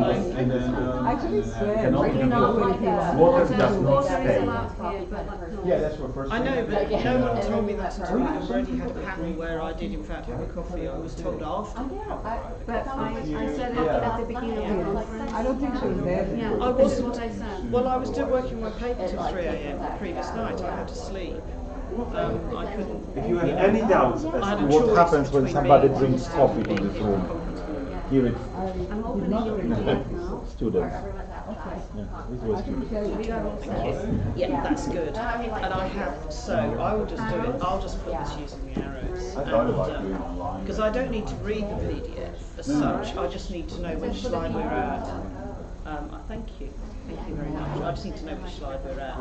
and then actually swear. water does not stay. Yeah, that's what first. I know, but no one told me that until I've already had a panel where I did in fact have a coffee. I was told after. But I said at the beginning of the conference. I don't think she was there. Yeah, I wasn't. what I said. Well, I was still working my paper till 3 a.m. the previous night. I had to sleep. I couldn't. If you have any doubts as to I had a what choice happens when between somebody me drinks and coffee in being this here room, at conference. here it's I'm opening your email now. students. Yeah, it was students. Yeah, that's good. And I have, so I will just do it. I'll just put this using the arrows. I thought about doing it online. Because I don't need to read the PDF as such. I just need to know which slide we're at. Thank you. Thank you very much. I just need to know which slide we're at.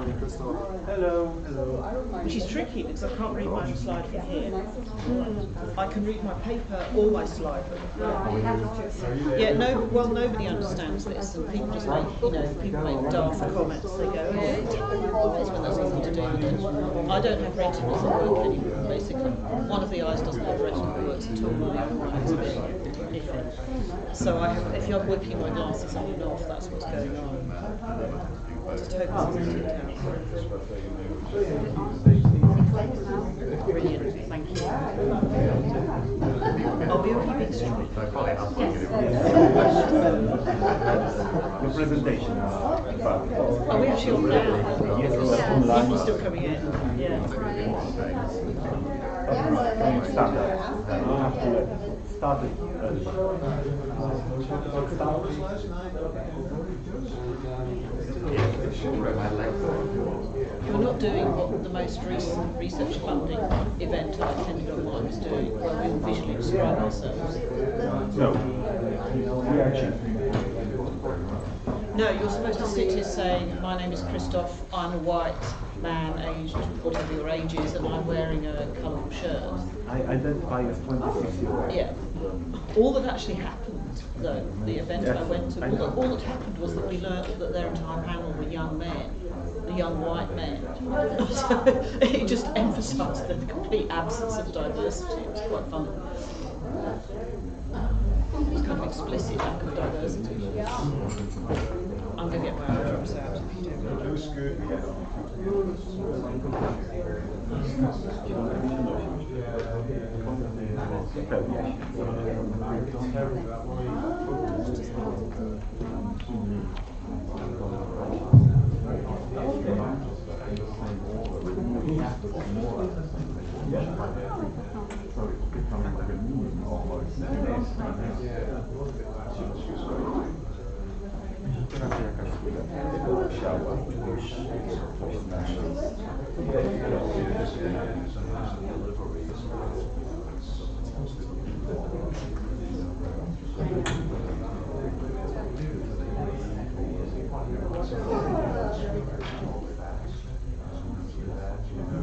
Hello, hello. Which is tricky because I can't read my own slide from here. I can read my paper or my slide. Yeah, nobody understands this, and people just make, people make daft comments. They go, oh, tell me your office when there's nothing to do with it. I don't have retinas that work anymore, basically. One of the eyes doesn't have retina that works at all, and the other one is a bit iffy. So if you're whipping my glasses on and off, that's what's going on. Just hope this isn't too brilliant, thank you. I'll be keeping straight. Your presentation. Are we actually on now? Yes, People still coming in. Yeah. Start it early. You're not doing what the most recent research funding event I attended online was doing, where we all visually describe ourselves. No. We are cheap. No, you're supposed to sit here saying, my name is Krzysztof, I'm a white man, aged whatever your age is, and I'm wearing a colourful shirt. I identify as 26-year-old. Yeah. All that actually happened, though, the event I went to, all that happened was that we learned that their entire panel were young men, the young white men. So it just emphasised the complete absence of diversity. It was quite funny. It was kind of explicit lack of diversity. I'm going to get my eye drops out if you don't mind. It was good.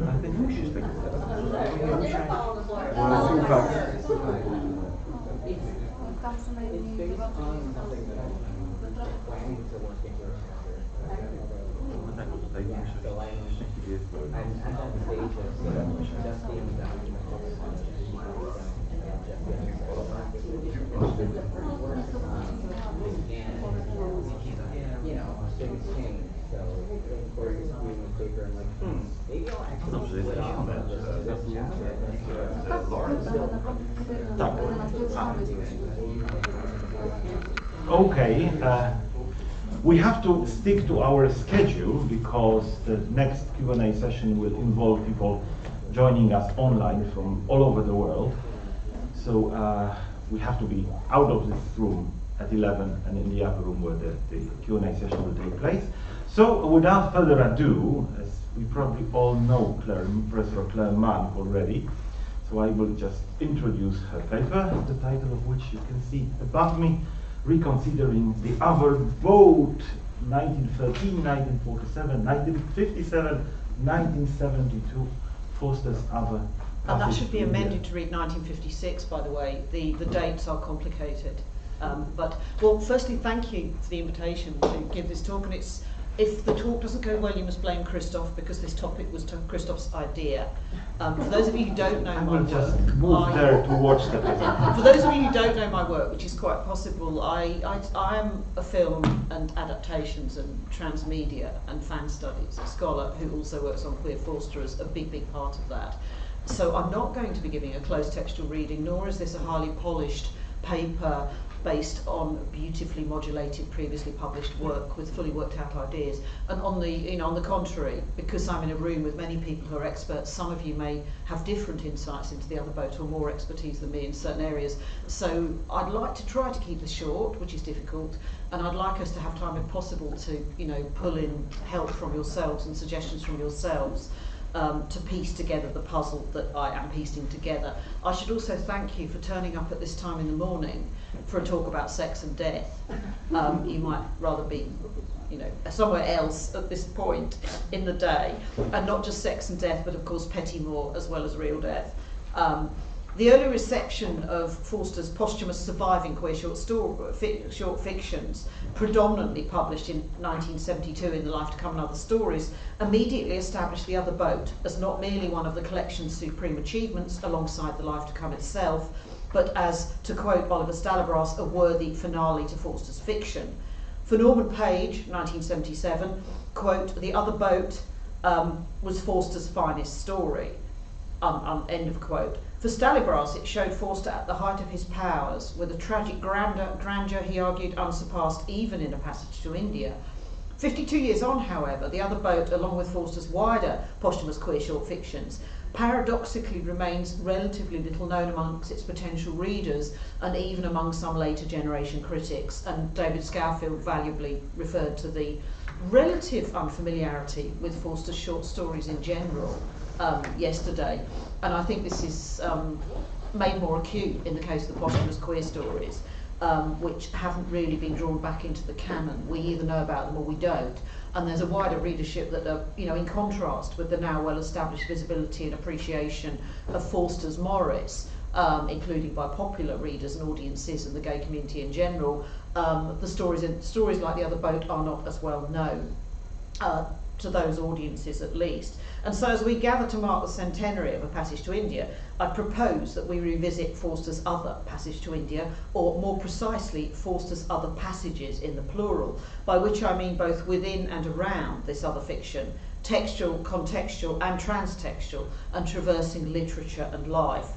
I think we should take Okay, we have to stick to our schedule because the next Q&A session will involve people joining us online from all over the world. So we have to be out of this room at 11 and in the other room where the Q&A session will take place. So without further ado, as we probably all know Professor Claire Mann already, so I will just introduce her paper, the title of which you can see above me, Reconsidering the Other Vote, 1913, 1947, 1957, 1972, Forster's Other. And that should be amended to read 1956, by the way. The dates are complicated. Well, firstly, thank you for the invitation to give this talk, and it's If the talk doesn't go well, you must blame Krzysztof, because this topic was Krzysztof's idea. For those of you who don't know I my will just work, move there to watch the presentation. for those of you who don't know my work, which is quite possible, I am a film and adaptations and transmedia and fan studies scholar who also works on queer Forster as a big part of that. So I'm not going to be giving a closed textual reading, nor is this a highly polished paper based on beautifully modulated, previously published work with fully worked out ideas. And on the contrary, because I'm in a room with many people who are experts, some of you may have different insights into the other boat or more expertise than me in certain areas. So I'd like to try to keep this short, which is difficult, and I'd like us to have time, if possible, to pull in help from yourselves and suggestions from yourselves. To piece together the puzzle that I am piecing together. I should also thank you for turning up at this time in the morning for a talk about sex and death. You might rather be, somewhere else at this point in the day, and not just sex and death, but of course petit mort as well as real death. The early reception of Forster's posthumous surviving queer short fictions, predominantly published in 1972 in The Life to Come and Other Stories, immediately established The Other Boat as not merely one of the collection's supreme achievements alongside The Life to Come itself, but as, to quote Oliver Stalabras, a worthy finale to Forster's fiction. For Norman Page, 1977, quote, The Other Boat was Forster's finest story, end of quote. For Stalabras, it showed Forster at the height of his powers, with a tragic grandeur, he argued, unsurpassed even in A Passage to India. 52 years on, however, The Other Boat, along with Forster's wider posthumous queer short fictions, paradoxically remains relatively little known amongst its potential readers and even among some later generation critics. And David Scowfield valuably referred to the relative unfamiliarity with Forster's short stories in general yesterday, and I think this is made more acute in the case of the posthumous queer stories, which haven't really been drawn back into the canon. We either know about them or we don't, and there's a wider readership that are, in contrast with the now well-established visibility and appreciation of Forster's Morris, including by popular readers and audiences and the gay community in general. The stories like The Other Boat are not as well known to those audiences, at least. And so as we gather to mark the centenary of A Passage to India, I propose that we revisit Forster's other Passage to India, or more precisely, Forster's other passages in the plural, by which I mean both within and around this other fiction, textual, contextual and transtextual, and traversing literature and life.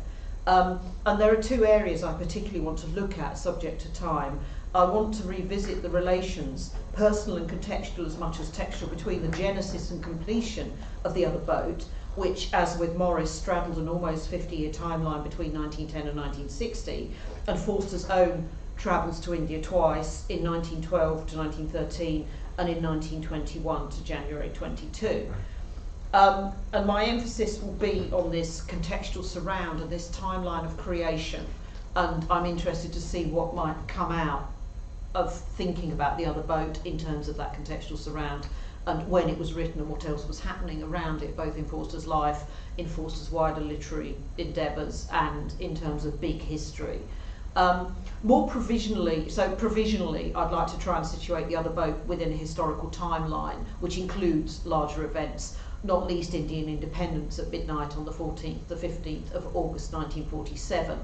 And there are two areas I particularly want to look at, subject to time. I want to revisit the relations, personal and contextual as much as textual, between the genesis and completion of The Other Boat, which, as with Morris, straddled an almost 50-year timeline between 1910 and 1960, and Forster's own travels to India twice, in 1912 to 1913 and in 1921 to January 22. And my emphasis will be on this contextual surround and this timeline of creation, and I'm interested to see what might come out of thinking about The Other Boat in terms of that contextual surround, and when it was written and what else was happening around it, both in Forster's life, in Forster's wider literary endeavours, and in terms of big history. More provisionally, I'd like to try and situate The Other Boat within a historical timeline, which includes larger events, not least Indian independence at midnight on the 15th of August 1947,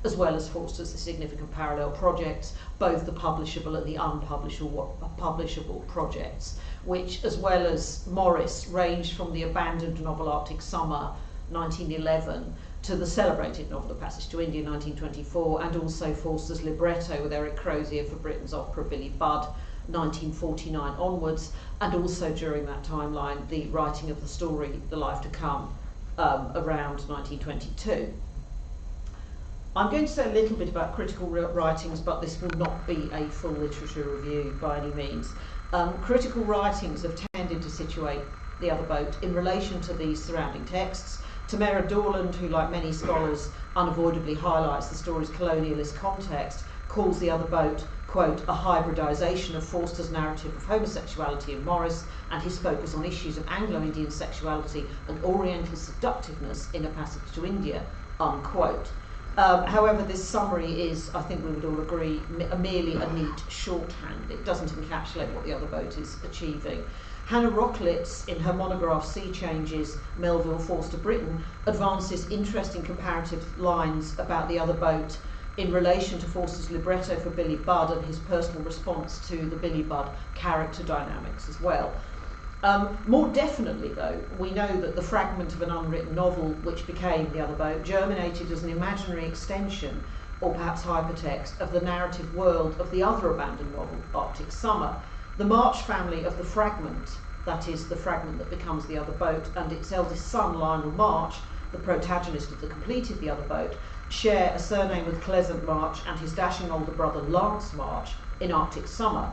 as well as Forster's significant parallel projects, both the publishable and the unpublishable projects, which, as well as Morris, ranged from the abandoned novel Arctic Summer 1911 to the celebrated novel A Passage to India 1924, and also Forster's libretto with Eric Crozier for Britain's opera Billy Budd 1949 onwards, and also during that timeline the writing of the story The Life to Come around 1922. I'm going to say a little bit about critical writings, but this will not be a full literature review by any means. Critical writings have tended to situate The Other Boat in relation to these surrounding texts. Tamara Dorland, who like many scholars unavoidably highlights the story's colonialist context, calls The Other Boat, quote, a hybridisation of Forster's narrative of homosexuality in Morris and his focus on issues of Anglo-Indian sexuality and Oriental seductiveness in A Passage to India, unquote. However, this summary is, I think we would all agree, merely a neat shorthand. It doesn't encapsulate what the other boat is achieving. Hannah Rocklitz, in her monograph Sea Changes, Melville, Forster, Britain, advances interesting comparative lines about the other boat in relation to Forster's libretto for Billy Budd and his personal response to the Billy Budd character dynamics as well. More definitely, though, we know that the fragment of an unwritten novel which became The Other Boat germinated as an imaginary extension, or perhaps hypertext, of the narrative world of the other abandoned novel, Arctic Summer. The March family of the fragment, that is, the fragment that becomes The Other Boat, and its eldest son, Lionel March, the protagonist of the completed The Other Boat, share a surname with Clesant March and his dashing older brother, Lance March, in Arctic Summer.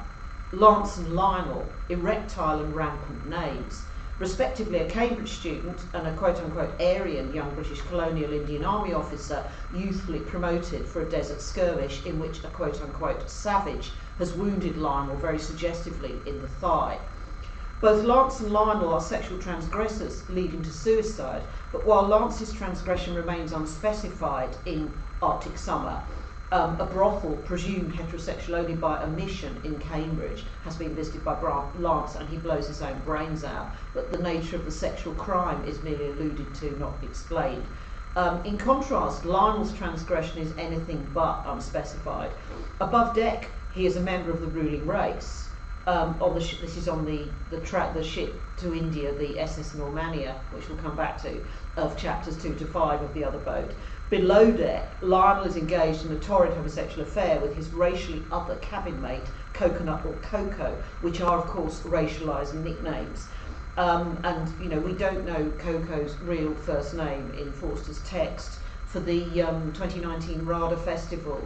Lance and Lionel, erectile and rampant names, respectively a Cambridge student and a quote-unquote Aryan young British colonial Indian Army officer youthfully promoted for a desert skirmish in which a quote-unquote savage has wounded Lionel very suggestively in the thigh. Both Lance and Lionel are sexual transgressors leading to suicide, but while Lance's transgression remains unspecified in Arctic Summer, a brothel, presumed heterosexual only by omission in Cambridge, has been visited by Lance and he blows his own brains out, but the nature of the sexual crime is merely alluded to, not explained. In contrast, Lionel's transgression is anything but unspecified. Above deck, he is a member of the ruling race. This is on the ship to India, the SS Normannia, which we'll come back to, of chapters 2 to 5 of The Other Boat. Below deck, Lionel is engaged in a torrid homosexual affair with his racially other cabin mate, Coconut or Coco, which are, of course, racialised nicknames. And, you know, we don't know Coco's real first name in Forster's text. For the 2019 RADA Festival,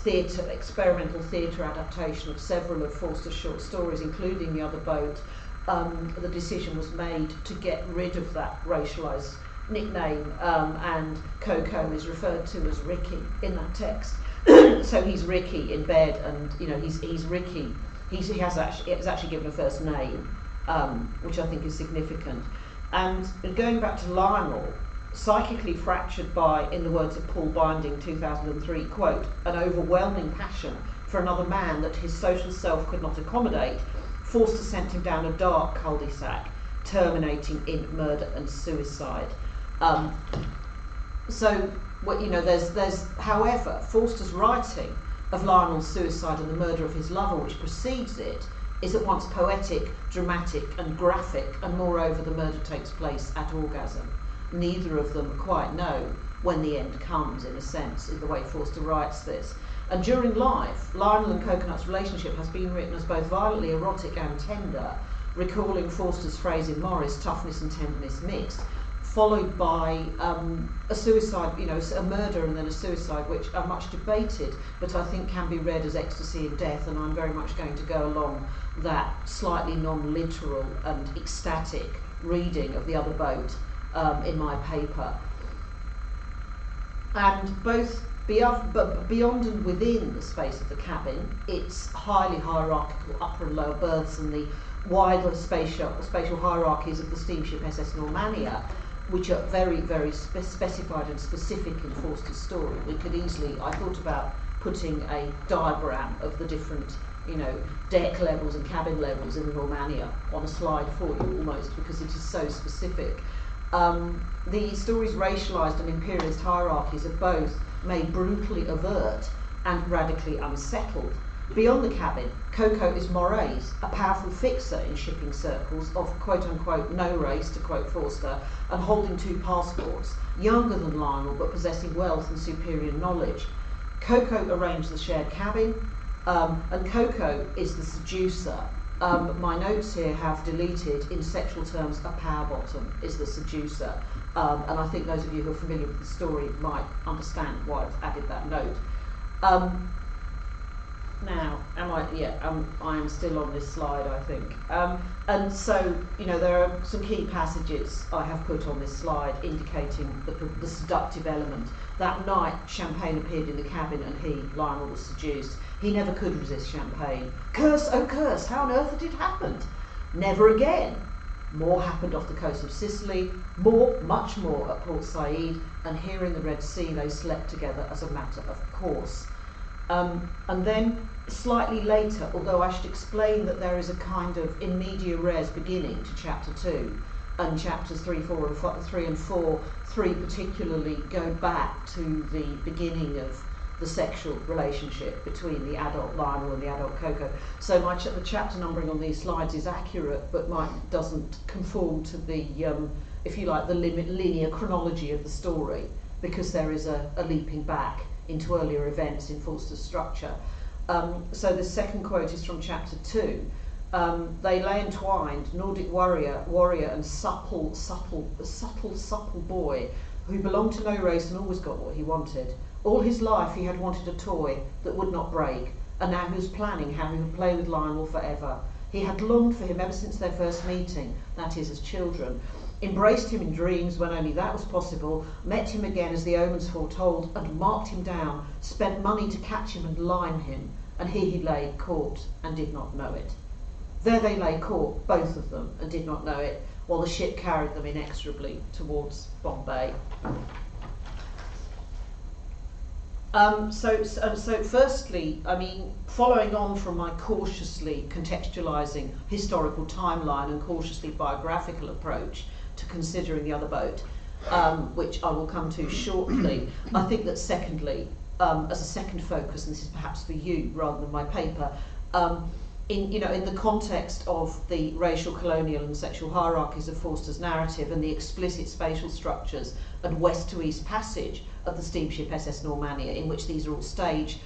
experimental theatre adaptation of several of Forster's short stories, including The Other Boat, the decision was made to get rid of that racialised nickname, and Coco is referred to as Ricky in that text. So he's Ricky in bed, and you know he's Ricky. It's actually given a first name, which I think is significant. And going back to Lionel, psychically fractured by, in the words of Paul Binding, 2003, quote, an overwhelming passion for another man that his social self could not accommodate, Forster sent him down a dark cul-de-sac, terminating in murder and suicide. There's however, Forster's writing of Lionel's suicide and the murder of his lover, which precedes it, is at once poetic, dramatic and graphic, and moreover the murder takes place at orgasm. Neither of them quite know when the end comes, in a sense, in the way Forster writes this. And during life, Lionel and Coconut's relationship has been written as both violently erotic and tender, recalling Forster's phrase in Morris, toughness and tenderness mixed, followed by a suicide, a murder and then a suicide, which are much debated, but I think can be read as ecstasy in death, and I'm very much going to go along that slightly non-literal and ecstatic reading of The Other Boat in my paper. And both beyond and within the space of the cabin, it's highly hierarchical upper and lower berths and the wider spatial hierarchies of the steamship SS Normannia, which are very, very specified and specific in Forster's story. We could easily, I thought about putting a diagram of the different, deck levels and cabin levels in the Normannia on a slide for you almost, because it is so specific. The story's racialised and imperialist hierarchies are both made brutally overt and radically unsettled. Beyond the cabin, Coco is mores, a powerful fixer in shipping circles of quote-unquote no race, to quote Forster, and holding 2 passports, younger than Lionel but possessing wealth and superior knowledge. Coco arranged the shared cabin, and Coco is the seducer. My notes here have deleted, in sexual terms, a power bottom is the seducer. And I think those of you who are familiar with the story might understand why I've added that note. Now, I am still on this slide, I think. And so, there are some key passages I have put on this slide indicating the seductive element. That night, champagne appeared in the cabin and he, Lionel, was seduced. He never could resist champagne. Curse, oh curse, how on earth had it happened? Never again. More happened off the coast of Sicily, much more at Port Said, and here in the Red Sea they slept together as a matter of course. And then slightly later, although I should explain that there is a kind of in media res beginning to chapter 2, and chapters 3 and 4 particularly go back to the beginning of the sexual relationship between the adult Lionel and the adult Coco. So the chapter numbering on these slides is accurate, but doesn't conform to the, if you like, the linear chronology of the story, because there is a leaping back into earlier events in Forster's structure. So the second quote is from chapter 2. They lay entwined, Nordic warrior and supple boy, who belonged to no race and always got what he wanted. All his life he had wanted a toy that would not break, and now he was planning how he would play with Lionel forever. He had longed for him ever since their first meeting, that is, as children, embraced him in dreams when only that was possible, met him again as the omens foretold, and marked him down, spent money to catch him and lime him, and here he lay caught and did not know it. There they lay caught, both of them, and did not know it, while the ship carried them inexorably towards Bombay. So firstly, I mean, following on from my cautiously contextualising historical timeline and cautiously biographical approach to considering the other boat, which I will come to shortly, I think that secondly, as a second focus, and this is perhaps for you rather than my paper, in the context of the racial, colonial and sexual hierarchies of Forster's narrative and the explicit spatial structures and west to east passage of the steamship SS Normannia, in which these are all staged,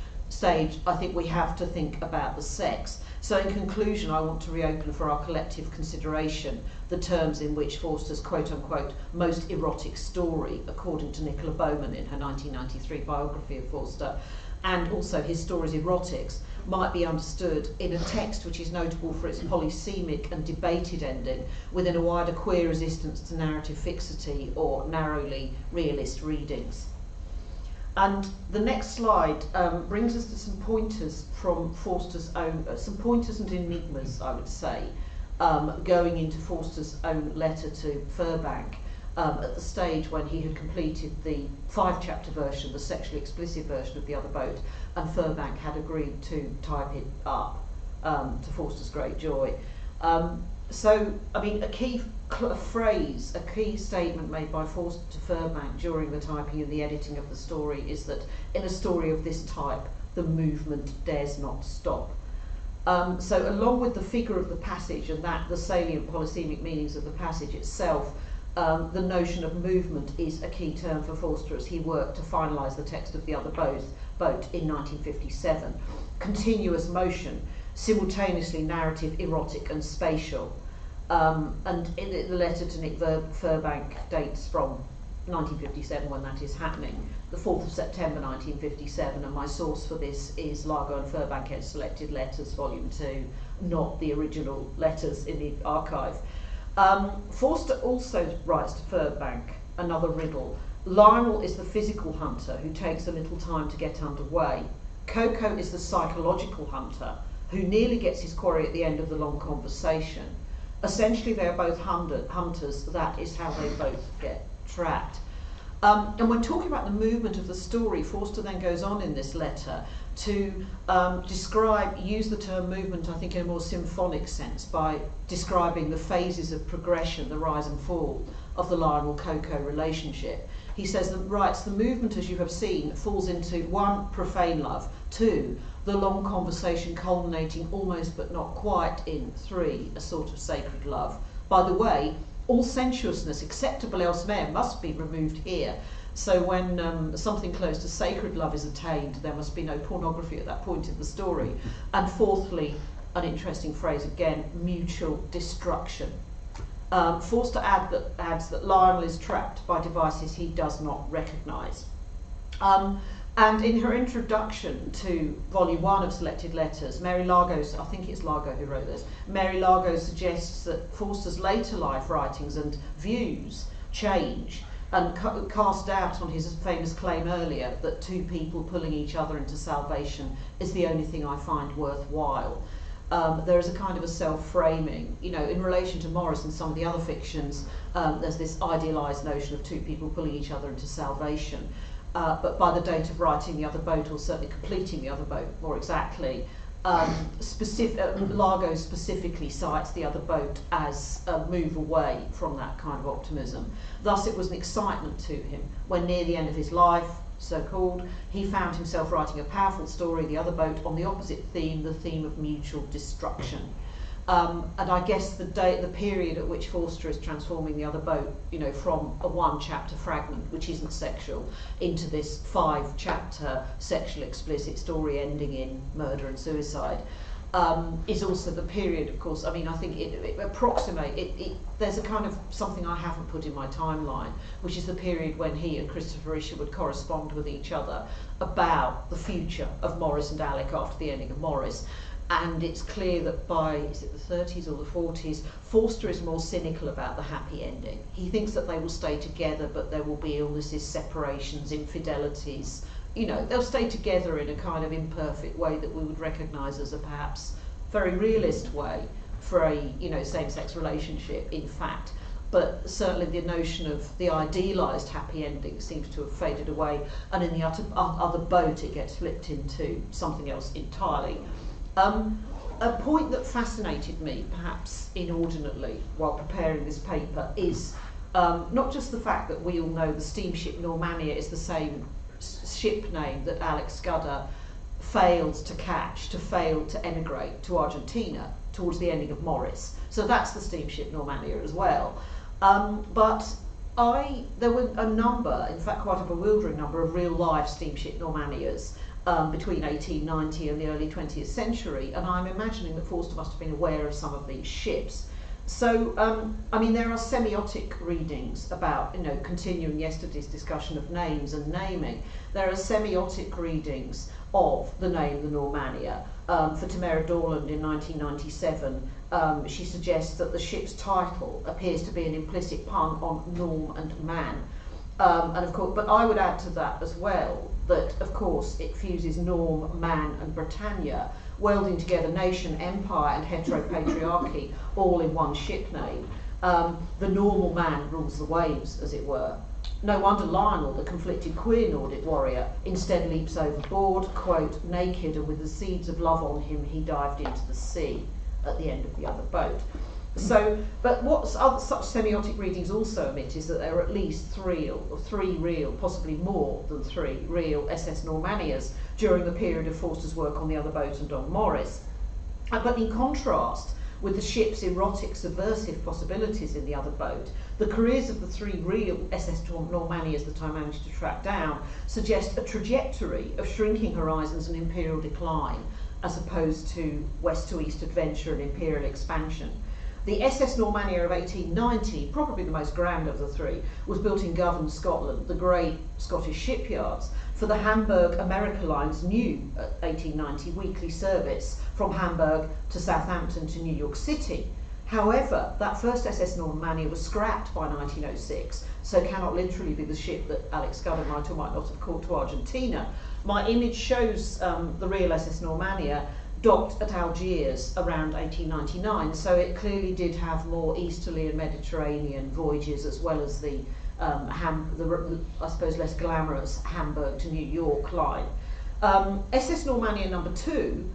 I think we have to think about the sex. So in conclusion, I want to reopen for our collective consideration the terms in which Forster's quote-unquote most erotic story, according to Nicola Bowman in her 1993 biography of Forster, and also his stories erotics, might be understood in a text which is notable for its polysemic and debated ending within a wider queer resistance to narrative fixity or narrowly realist readings. And the next slide brings us to some pointers from Forster's own, some pointers and enigmas, I would say, going into Forster's own letter to Furbank at the stage when he had completed the 5-chapter version, the sexually explicit version of The Other Boat, and Furbank had agreed to type it up to Forster's great joy. So, I mean, a key phrase, a key statement made by Forster to Furbank during the typing and the editing of the story is that in a story of this type, the movement dares not stop. So along with the figure of the passage and that the salient polysemic meanings of the passage itself, the notion of movement is a key term for Forster as he worked to finalise the text of The Other Boat in 1957. Continuous motion, simultaneously narrative, erotic and spatial. And in the letter to Nick Furbank dates from 1957 when that is happening, the 4th of September 1957, and my source for this is Largo and Furbank's Selected Letters, Volume 2, not the original letters in the archive. Forster also writes to Furbank another riddle. Lionel is the physical hunter who takes a little time to get underway. Coco is the psychological hunter who nearly gets his quarry at the end of the long conversation. Essentially, they are both hunters. That is how they both get trapped. And when talking about the movement of the story, Forster then goes on in this letter to use the term movement, I think, in a more symphonic sense by describing the phases of progression, the rise and fall of the Lionel-Coco relationship. He says that, writes, the movement, as you have seen, falls into 1, profane love, 2, the long conversation culminating almost but not quite in 3, a sort of sacred love. By the way, all sensuousness acceptable elsewhere must be removed here. So when something close to sacred love is attained, there must be no pornography at that point in the story. And fourthly, an interesting phrase again, mutual destruction. Forster adds that Lionel is trapped by devices he does not recognise. And in her introduction to Volume 1 of Selected Letters, Mary Largo, I think it's Largo who wrote this, Mary Largo suggests that Forster's later life writings and views change and cast doubt on his famous claim earlier that 2 people pulling each other into salvation is the only thing I find worthwhile. there is a kind of a self-framing, you know, in relation to Morris and some of the other fictions. There's this idealised notion of two people pulling each other into salvation. But by the date of writing The Other Boat, or certainly completing The Other Boat more exactly, Largo specifically cites The Other Boat as a move away from that kind of optimism. Thus it was an excitement to him when, near the end of his life, so-called, he found himself writing a powerful story, The Other Boat, on the opposite theme, the theme of mutual destruction. And I guess the period at which Forster is transforming The Other Boat, you know, from a one-chapter fragment, which isn't sexual, into this 5-chapter sexual explicit story ending in murder and suicide, is also the period, of course. I mean, I think there's a kind of something I haven't put in my timeline, which is the period when he and Christopher Isher would correspond with each other about the future of Morris and Alec after the ending of Morris. And it's clear that by, is it the 30s or the 40s, Forster is more cynical about the happy ending. He thinks that they will stay together, but there will be illnesses, separations, infidelities. You know, they'll stay together in a kind of imperfect way that we would recognise as a perhaps very realist way for a, you know, same-sex relationship, in fact. But certainly the notion of the idealised happy ending seems to have faded away, and in The Other Boat it gets flipped into something else entirely. A point that fascinated me, perhaps inordinately, while preparing this paper is not just the fact that we all know the steamship Normania is the same ship name that Alec Scudder failed to emigrate to Argentina towards the ending of Morris. So that's the steamship Normania as well. But there were a number, in fact quite a bewildering number, of real-life steamship Normanias between 1890 and the early 20th century, and I'm imagining that Forster must have been aware of some of these ships. So, I mean, there are semiotic readings about, you know, continuing yesterday's discussion of names and naming. There are semiotic readings of the name the Normania. For Tamara Dorland in 1997, she suggests that the ship's title appears to be an implicit pun on norm and man. And of course, but I would add to that as well that, of course, it fuses norm, man, and Britannia, welding together nation, empire, and heteropatriarchy all in one ship name. The normal man rules the waves, as it were. No wonder Lionel, the conflicted queer Nordic warrior, instead leaps overboard, quote, naked, and with the seeds of love on him, he dived into the sea at the end of The Other Boat. So, but what such semiotic readings also omit is that there are at least three real, possibly more than 3 real SS Normanias during the period of Forster's work on The Other Boat and on Morris. But in contrast with the ship's erotic, subversive possibilities in The Other Boat, the careers of the 3 real SS Normanias that I managed to track down suggest a trajectory of shrinking horizons and imperial decline, as opposed to west to east adventure and imperial expansion. The SS Normania of 1890, probably the most grand of the 3, was built in Govan, Scotland, the great Scottish shipyards, for the Hamburg America Line's new 1890 weekly service from Hamburg to Southampton to New York City. However, that first SS Normania was scrapped by 1906, so cannot literally be the ship that Alec Scudder might or might not have caught to Argentina. My image shows the real SS Normania docked at Algiers around 1899, so it clearly did have more easterly and Mediterranean voyages, as well as the I suppose less glamorous Hamburg to New York line. SS Normania number 2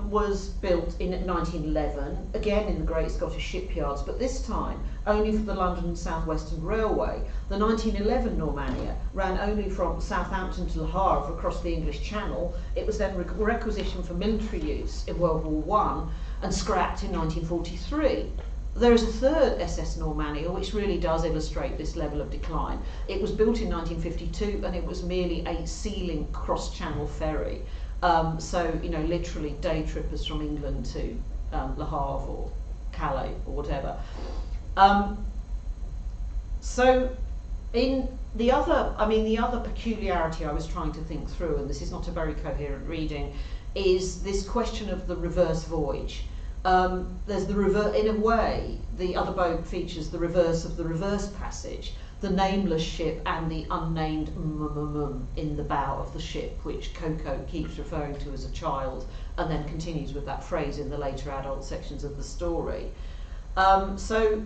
was built in 1911, again in the great Scottish shipyards, but this time only for the London South Western Railway. The 1911 Normania ran only from Southampton to Le Havre across the English Channel. It was then requisitioned for military use in World War I and scrapped in 1943. There is a third SS Normania which really does illustrate this level of decline. It was built in 1952 and it was merely a sealing cross-channel ferry. So, you know, literally day trippers from England to Le Havre or Calais or whatever. So in the other peculiarity I was trying to think through, and this is not a very coherent reading, is this question of the reverse voyage. There's the in a way, The Other Boat features the reverse of the reverse passage. the nameless ship and the unnamed in the bow of the ship, which Coco keeps referring to as a child, and then continues with that phrase in the later adult sections of the story. The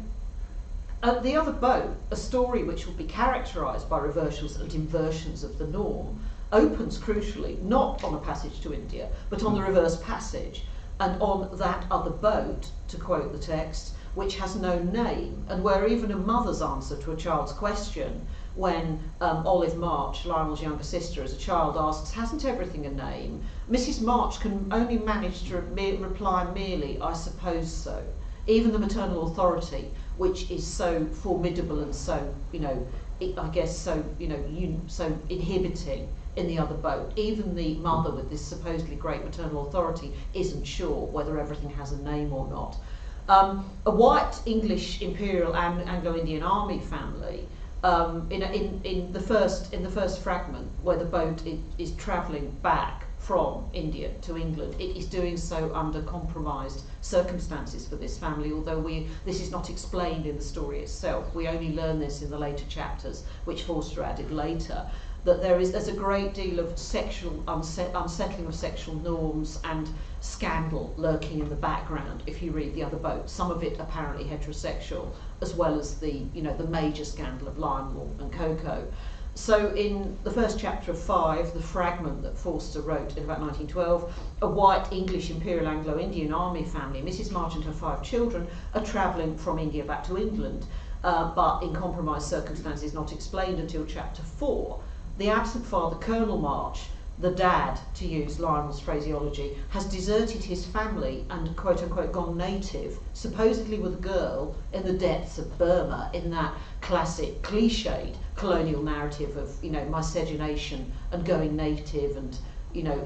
Other Boat, a story which will be characterised by reversals and inversions of the norm, opens crucially not on a passage to India, but on the reverse passage, and on that other boat, to quote the text, which has no name, and where even a mother's answer to a child's question, when Olive March, Lionel's younger sister, as a child asks, hasn't everything a name? Mrs. March can only manage to reply merely, I suppose so. Even the maternal authority, which is so formidable and so, I guess so, so inhibiting in The Other Boat, even the mother with this supposedly great maternal authority isn't sure whether everything has a name or not. A white English Imperial Anglo-Indian Army family, in the first fragment, where the boat is travelling back from India to England, it is doing so under compromised circumstances for this family, although this is not explained in the story itself. We only learn this in the later chapters, which Forster added later, that there's a great deal of sexual unsettling of sexual norms and scandal lurking in the background if you read The Other Boat, some of it apparently heterosexual, as well as the major scandal of Lionel and Coco. So in the first chapter of 5, the fragment that Forster wrote in about 1912, a white English Imperial Anglo-Indian Army family, Mrs. March and her 5 children, are travelling from India back to England, but in compromised circumstances not explained until chapter 4. The absent father, Colonel March, the dad, to use Lionel's phraseology, has deserted his family and quote-unquote gone native, supposedly with a girl, in the depths of Burma, in that classic cliched colonial narrative of, miscegenation and going native and,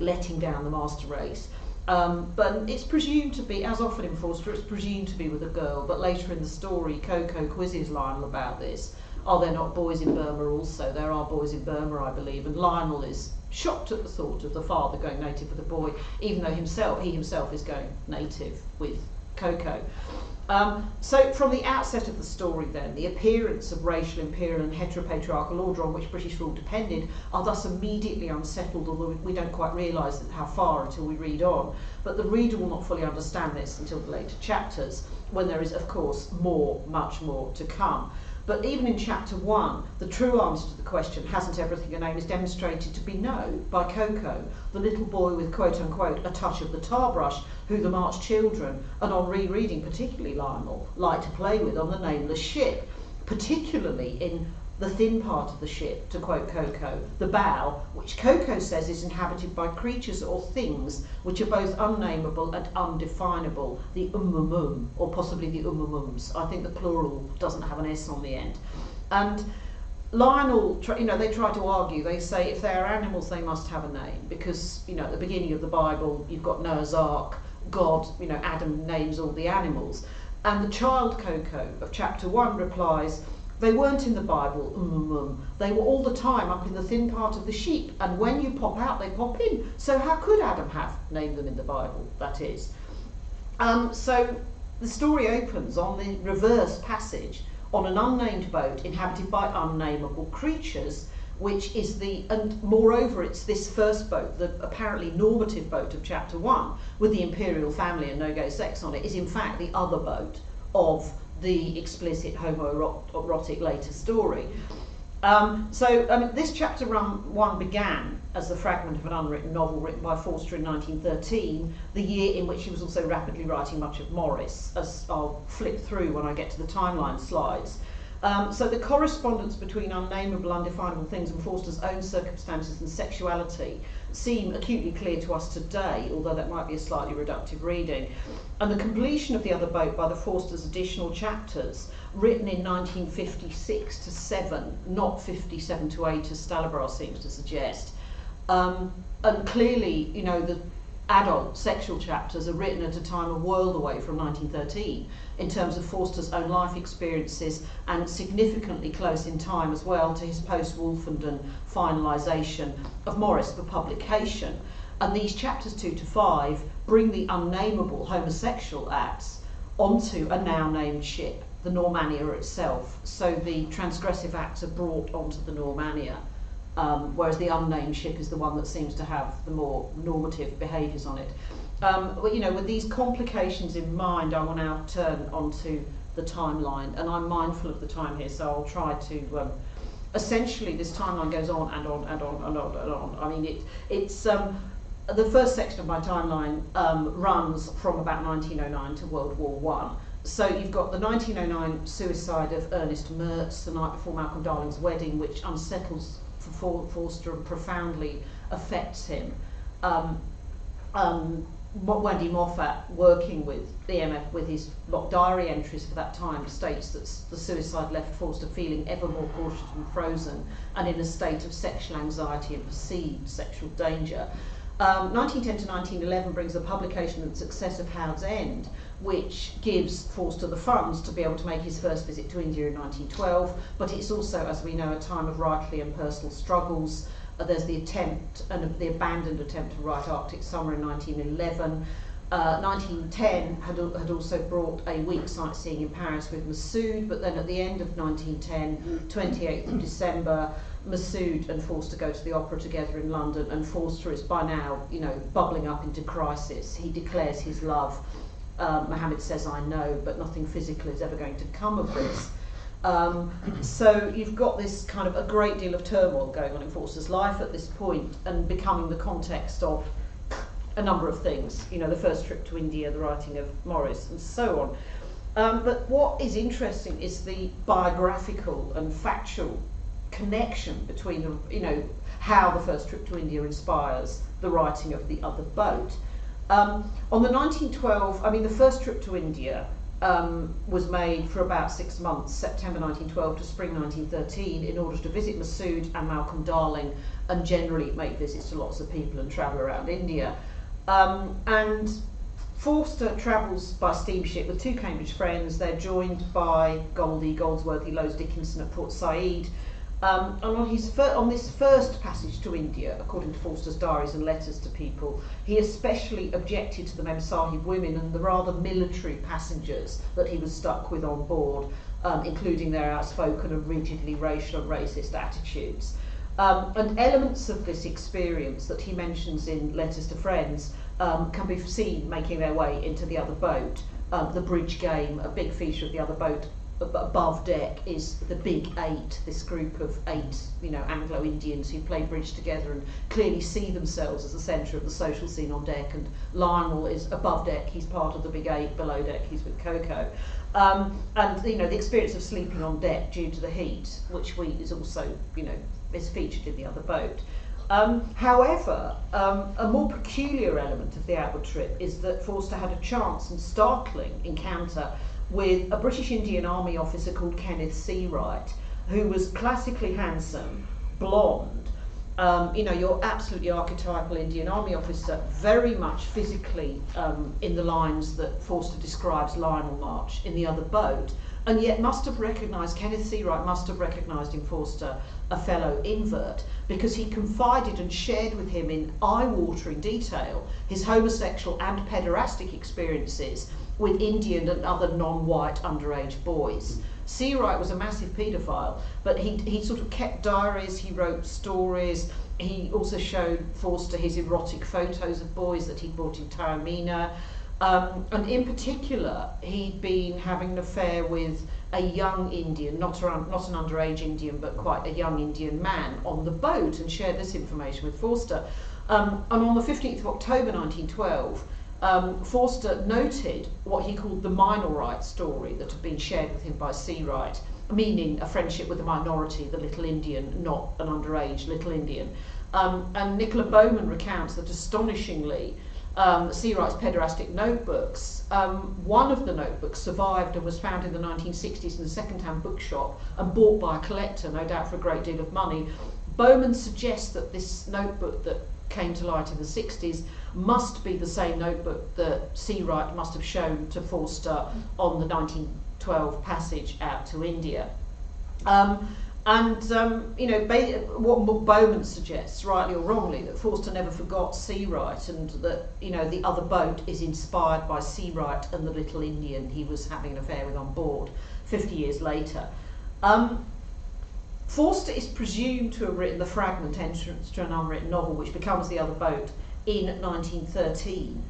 letting down the master race. But it's presumed to be, as often in Forster, it's presumed to be with a girl, but later in the story, Coco quizzes Lionel about this. Are there not boys in Burma also? There are boys in Burma, I believe, and Lionel is shocked at the thought of the father going native with a boy, even though he himself is going native with Coco. So from the outset of the story then, the appearance of racial, imperial and heteropatriarchal order on which British rule depended are thus immediately unsettled, although we don't quite realise how far until we read on. But the reader will not fully understand this until the later chapters, when there is, of course, much more to come. But even in chapter 1, the true answer to the question, hasn't everything a name, is demonstrated to be no by Coco, the little boy with quote-unquote a touch of the tar brush, who the March children, and on rereading particularly Lionel, like to play with on the nameless ship, particularly in the thin part of the ship, to quote Coco, the bow, which Coco says is inhabited by creatures or things which are both unnameable and undefinable, the or possibly the I think the plural doesn't have an S on the end. And Lionel, they try to argue, they say if they are animals they must have a name, because, at the beginning of the Bible you've got Noah's Ark, God, Adam names all the animals. And the child Coco of chapter 1 replies, they weren't in the Bible, they were all the time up in the thin part of the sheep, and when you pop out, they pop in. So how could Adam have named them in the Bible, that is? So the story opens on the reverse passage on an unnamed boat inhabited by unnameable creatures, which is and moreover it's this first boat, the apparently normative boat of chapter 1, with the imperial family and no-go sex on it, is in fact the other boat of the explicit homoerotic later story. This chapter 1 began as the fragment of an unwritten novel written by Forster in 1913, the year in which he was also rapidly writing much of Morris, as I'll flip through when I get to the timeline slides. So the correspondence between unnameable, undefinable things and Forster's own circumstances and sexuality seem acutely clear to us today, although that might be a slightly reductive reading. And the completion of The Other Boat by the Forster's additional chapters, written in 1956 to 7, not 57 to 8 as Stalabras seems to suggest. And clearly, the adult sexual chapters are written at a time a world away from 1913 in terms of Forster's own life experiences, and significantly close in time as well to his post-Wolfenden finalisation of Morris for publication. And these chapters 2 to 5 bring the unnameable homosexual acts onto a now named ship the Normannia itself. So the transgressive acts are brought onto the Normannia, whereas the unnamed ship is the one that seems to have the more normative behaviours on it. But you know, with these complications in mind, I will now turn onto the timeline, and I'm mindful of the time here, so I'll try to. Essentially, this timeline goes on and on and on and on and on. I mean, it's the first section of my timeline runs from about 1909 to World War I. So you've got the 1909 suicide of Ernest Mertz the night before Malcolm Darling's wedding, which unsettles Forster and profoundly affects him. Wendy Moffat, working with I.E.M.F. with his diary entries for that time, states that the suicide left Forster feeling ever more cautious and frozen and in a state of sexual anxiety and perceived sexual danger. 1910 to 1911 brings the publication and success of Howe's End, which gives Forster the funds to be able to make his first visit to India in 1912, but it's also, as we know, a time of rightly and personal struggles. There's the attempt, and the abandoned attempt to write Arctic Summer in 1911. 1910 had also brought a week sightseeing in Paris with Massoud, but then at the end of 1910, 28th of December, Massoud and Forster go to the opera together in London, and Forster is by now, you know, bubbling up into crisis. He declares his love. Mohammed says, "I know, but nothing physical is ever going to come of this." So you've got this kind of a great deal of turmoil going on in Forster's life at this point, and becoming the context of a number of things, you know, the first trip to India, the writing of Morris, and so on. But what is interesting is the biographical and factual connection between the, you know, how the first trip to India inspires the writing of The Other Boat. On the 1912, I mean, the first trip to India was made for about 6 months, September 1912 to spring 1913, in order to visit Massoud and Malcolm Darling, and generally make visits to lots of people and travel around India. And Forster travels by steamship with 2 Cambridge friends. They're joined by Goldie, Goldsworthy, Lowes Dickinson at Port Said. And on this first passage to India, according to Forster's diaries and letters to people, he especially objected to the Mem Sahib women and the rather military passengers that he was stuck with on board, including their outspoken and rigidly racial and racist attitudes. And elements of this experience that he mentions in letters to friends can be seen making their way into The Other Boat. The bridge game, a big feature of The Other Boat, above deck is the Big Eight, this group of 8, you know, Anglo-Indians who play bridge together and clearly see themselves as the centre of the social scene on deck. And Lionel is above deck, he's part of the Big Eight, below deck he's with Coco. And, you know, the experience of sleeping on deck due to the heat, which is also, you know, is featured in The Other Boat. However, a more peculiar element of the outward trip is that Forster had a chance and startling encounter with a British Indian Army officer called Kenneth Seawright, who was classically handsome, blonde, you know, your absolutely archetypal Indian Army officer, very much physically in the lines that Forster describes Lionel March in The Other Boat, and yet Kenneth Seawright must have recognised in Forster a fellow invert, because he confided and shared with him in eye-watering detail his homosexual and pederastic experiences with Indian and other non-white underage boys. Seawright was a massive paedophile, but he sort of kept diaries, he wrote stories, he also showed Forster his erotic photos of boys that he'd bought in Taormina, and in particular he'd been having an affair with a young Indian, not an underage Indian, but quite a young Indian man on the boat, and shared this information with Forster. And on the 15th of October 1912, Forster noted what he called the Minorite story that had been shared with him by Seawright, meaning a friendship with a minority, the little Indian, not an underage little Indian. And Nicola Bowman recounts that, astonishingly, Seawright's pederastic notebooks, one of the notebooks survived and was found in the 1960s in a second-hand bookshop and bought by a collector, no doubt for a great deal of money. Bowman suggests that this notebook that came to light in the 60s must be the same notebook that Seawright must have shown to Forster on the 1912 passage out to India. you know, what Bowman suggests, rightly or wrongly, that Forster never forgot Seawright, and that, you know, the other boat is inspired by Seawright and the little Indian he was having an affair with on board 50 years later. Forster is presumed to have written the fragment Entrance to an Unwritten Novel, which becomes The Other Boat, in 1913.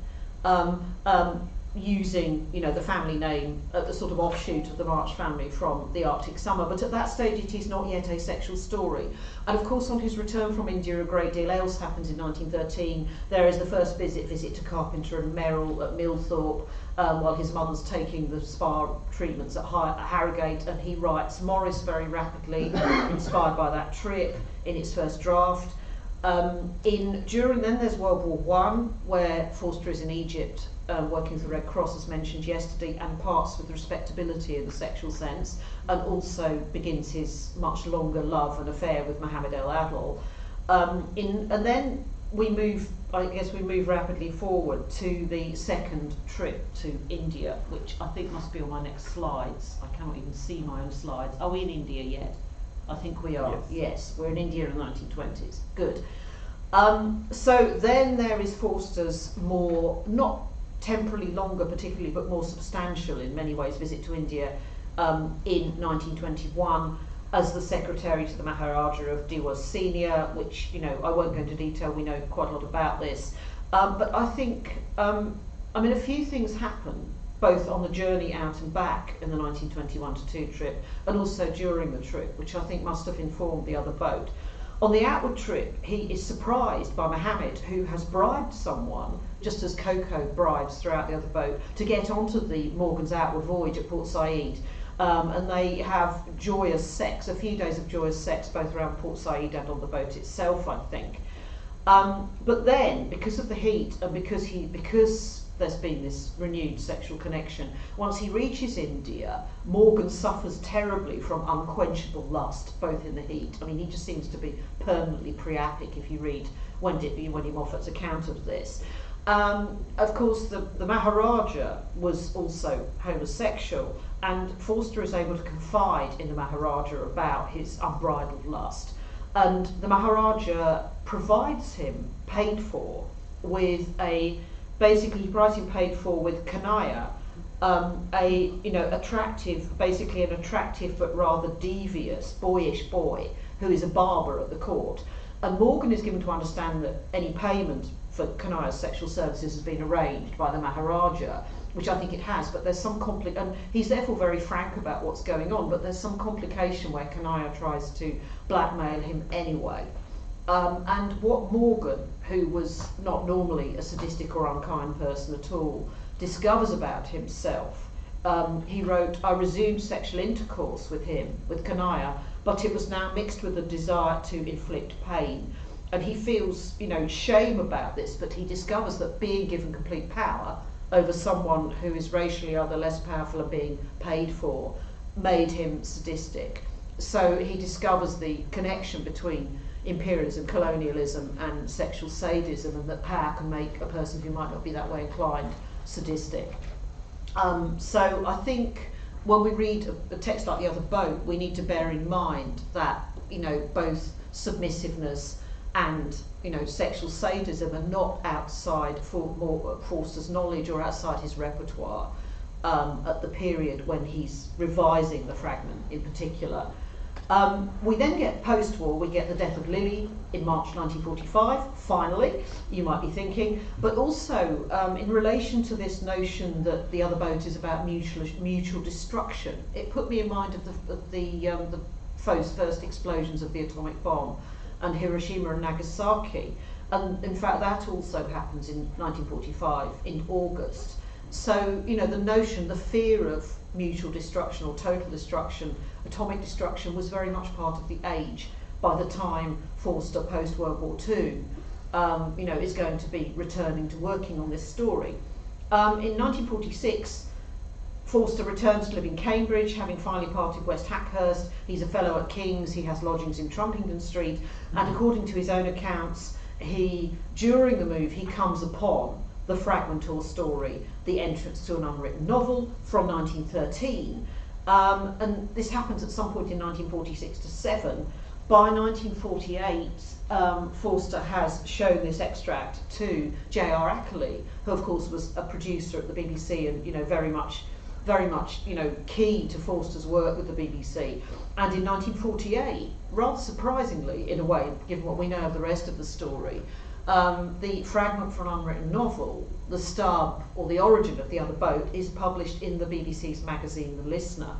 Using, you know, the family name, the sort of offshoot of the March family from the Arctic Summer, but at that stage it is not yet a sexual story. And of course, on his return from India, a great deal else happens in 1913. There is the first visit to Carpenter and Merrill at Millthorpe, while his mother's taking the spa treatments at Harrogate, and he writes Morris very rapidly, inspired by that trip, in its first draft. During then there's World War I, where Forster is in Egypt, working with the Red Cross, as mentioned yesterday, and parts with respectability in the sexual sense, and also begins his much longer love and affair with Mohammed El Adel. And then we move rapidly forward to the second trip to India, which I think must be on my next slides. I cannot even see my own slides. Are we in India yet? I think we are. Yes, we're in India in the 1920s. Good. So then there is Forster's more, not temporally longer particularly, but more substantial in many ways, visit to India in 1921 as the secretary to the Maharaja of Diwas Senior, which, you know, I won't go into detail, we know quite a lot about this. But I think, I mean, a few things happen, both on the journey out and back in the 1921-2 trip, and also during the trip, which I think must have informed The Other Boat. On the outward trip, he is surprised by Mohammed, who has bribed someone, just as Coco bribes throughout The Other Boat, to get onto the Morgan's outward voyage at Port Said. And they have joyous sex, a few days of joyous sex, both around Port Said and on the boat itself, I think. But then, because of the heat, and because there's been this renewed sexual connection, once he reaches India, Morgan suffers terribly from unquenchable lust, both in the heat. I mean, he just seems to be permanently priapic if you read Wendy Moffat's account of this. Of course, the Maharaja was also homosexual, and Forster is able to confide in the Maharaja about his unbridled lust. And the Maharaja provides him, paid for, with basically he provides him paid for with Kanaya, basically an attractive but rather devious, boyish boy who is a barber at the court. And Morgan is given to understand that any payment for Kanaya's sexual services has been arranged by the Maharaja, which I think it has, but there's some and he's therefore very frank about what's going on, but there's some complication where Kanaya tries to blackmail him anyway. And what Morgan, who was not normally a sadistic or unkind person at all, discovers about himself, he wrote, I resumed sexual intercourse with Kanaya, but it was now mixed with a desire to inflict pain. And he feels, shame about this, but he discovers that being given complete power over someone who is racially either less powerful or being paid for made him sadistic. So he discovers the connection between imperialism, colonialism and sexual sadism, and that power can make a person who might not be that way inclined sadistic. So I think when we read a text like The Other Boat, we need to bear in mind that both submissiveness and sexual sadism are not outside Forster's knowledge or outside his repertoire at the period when he's revising the fragment in particular. We then get post-war, we get the death of Lily in March 1945, finally, you might be thinking, but also in relation to this notion that The Other Boat is about mutual destruction. It put me in mind of the first explosions of the atomic bomb and Hiroshima and Nagasaki, and in fact that also happens in 1945 in August. So the notion, the fear of mutual destruction or total destruction, atomic destruction, was very much part of the age by the time Forster, post World War II, is going to be returning to working on this story. In 1946, Forster returns to live in Cambridge, having finally parted West Hackhurst. He's a fellow at King's, he has lodgings in Trumpington Street, and according to his own accounts, during the move, he comes upon the fragment or story, The Entrance to an Unwritten Novel, from 1913, And this happens at some point in 1946 to 7. By 1948, Forster has shown this extract to J.R. Ackley, who of course was a producer at the BBC and very much key to Forster's work with the BBC. And in 1948, rather surprisingly in a way, given what we know of the rest of the story, the fragment from an unwritten novel, the stub or the origin of The Other Boat, is published in the BBC's magazine The Listener.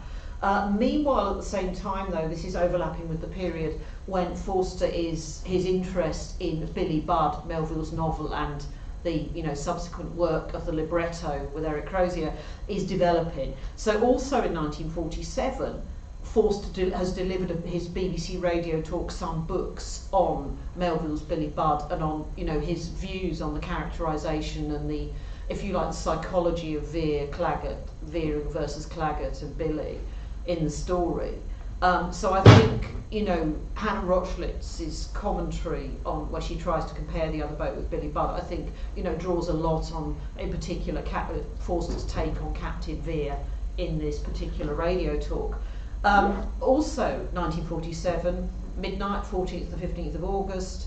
Meanwhile, at the same time, though, this is overlapping with the period when his interest in Billy Budd, Melville's novel, and the subsequent work of the libretto with Eric Crozier is developing. So also in 1947, Forster has delivered his BBC radio talk Some Books on Melville's Billy Budd and on his views on the characterisation and the, if you like, the psychology of Veering versus Claggart and Billy in the story. So I think Hannah Rochlitz's commentary on where she tries to compare The Other Boat with Billy Budd, I think draws a lot on, in particular, Forster's take on Captain Vere in this particular radio talk. Also 1947, midnight, 14th to 15th of August,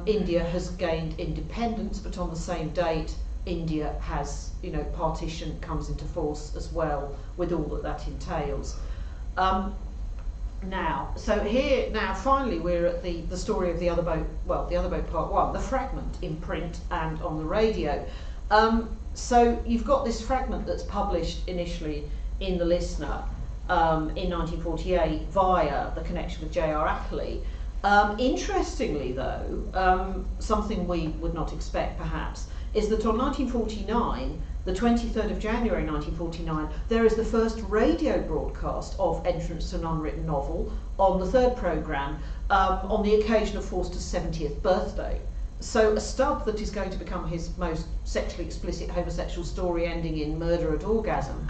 India has gained independence, but on the same date India has, partition comes into force as well, with all that entails. Finally we're at the story of The Other Boat, The Other Boat Part 1, the fragment in print and on the radio. So you've got this fragment that's published initially in The Listener in 1948 via the connection with J.R. Ackley. Interestingly though, something we would not expect perhaps, is that on 1949, the 23rd of January 1949, there is the first radio broadcast of Entrance to an Unwritten Novel on the third programme on the occasion of Forster's 70th birthday. So a stub that is going to become his most sexually explicit homosexual story ending in murder at orgasm.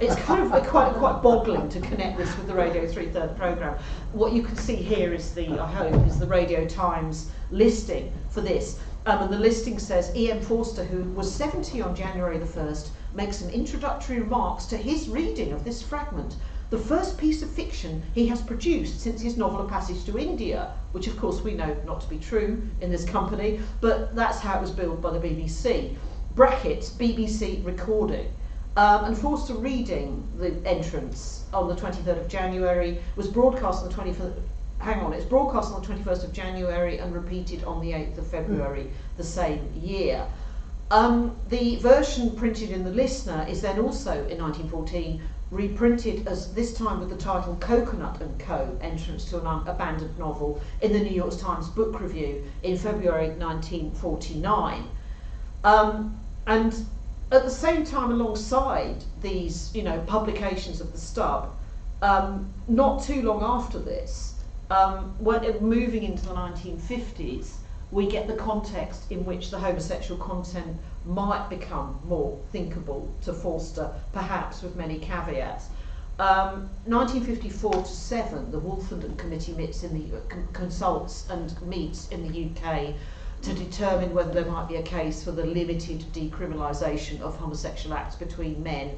It's kind of quite boggling to connect this with the Radio 3/3 programme. What you can see here is the Radio Times listing for this. And the listing says, E.M. Forster, who was 70 on January the 1st, makes some introductory remarks to his reading of this fragment, the first piece of fiction he has produced since his novel A Passage to India, which of course we know not to be true in this company, but that's how it was billed by the BBC. Brackets, BBC recording. And Forster reading the entrance on the 23rd of January was broadcast on the 21st. It's broadcast on the 21st of January and repeated on the 8th of February the same year. The version printed in The Listener is then also in 1914 reprinted as this time with the title Coconut and Co. Entrance to an Abandoned Novel in the New York Times Book Review in February 1949. And at the same time, alongside these publications of the stub, not too long after this, when moving into the 1950s, we get the context in which the homosexual content might become more thinkable to Forster, perhaps with many caveats. 1954 to 7, the Wolfenden Committee consults and meets in the UK to determine whether there might be a case for the limited decriminalisation of homosexual acts between men,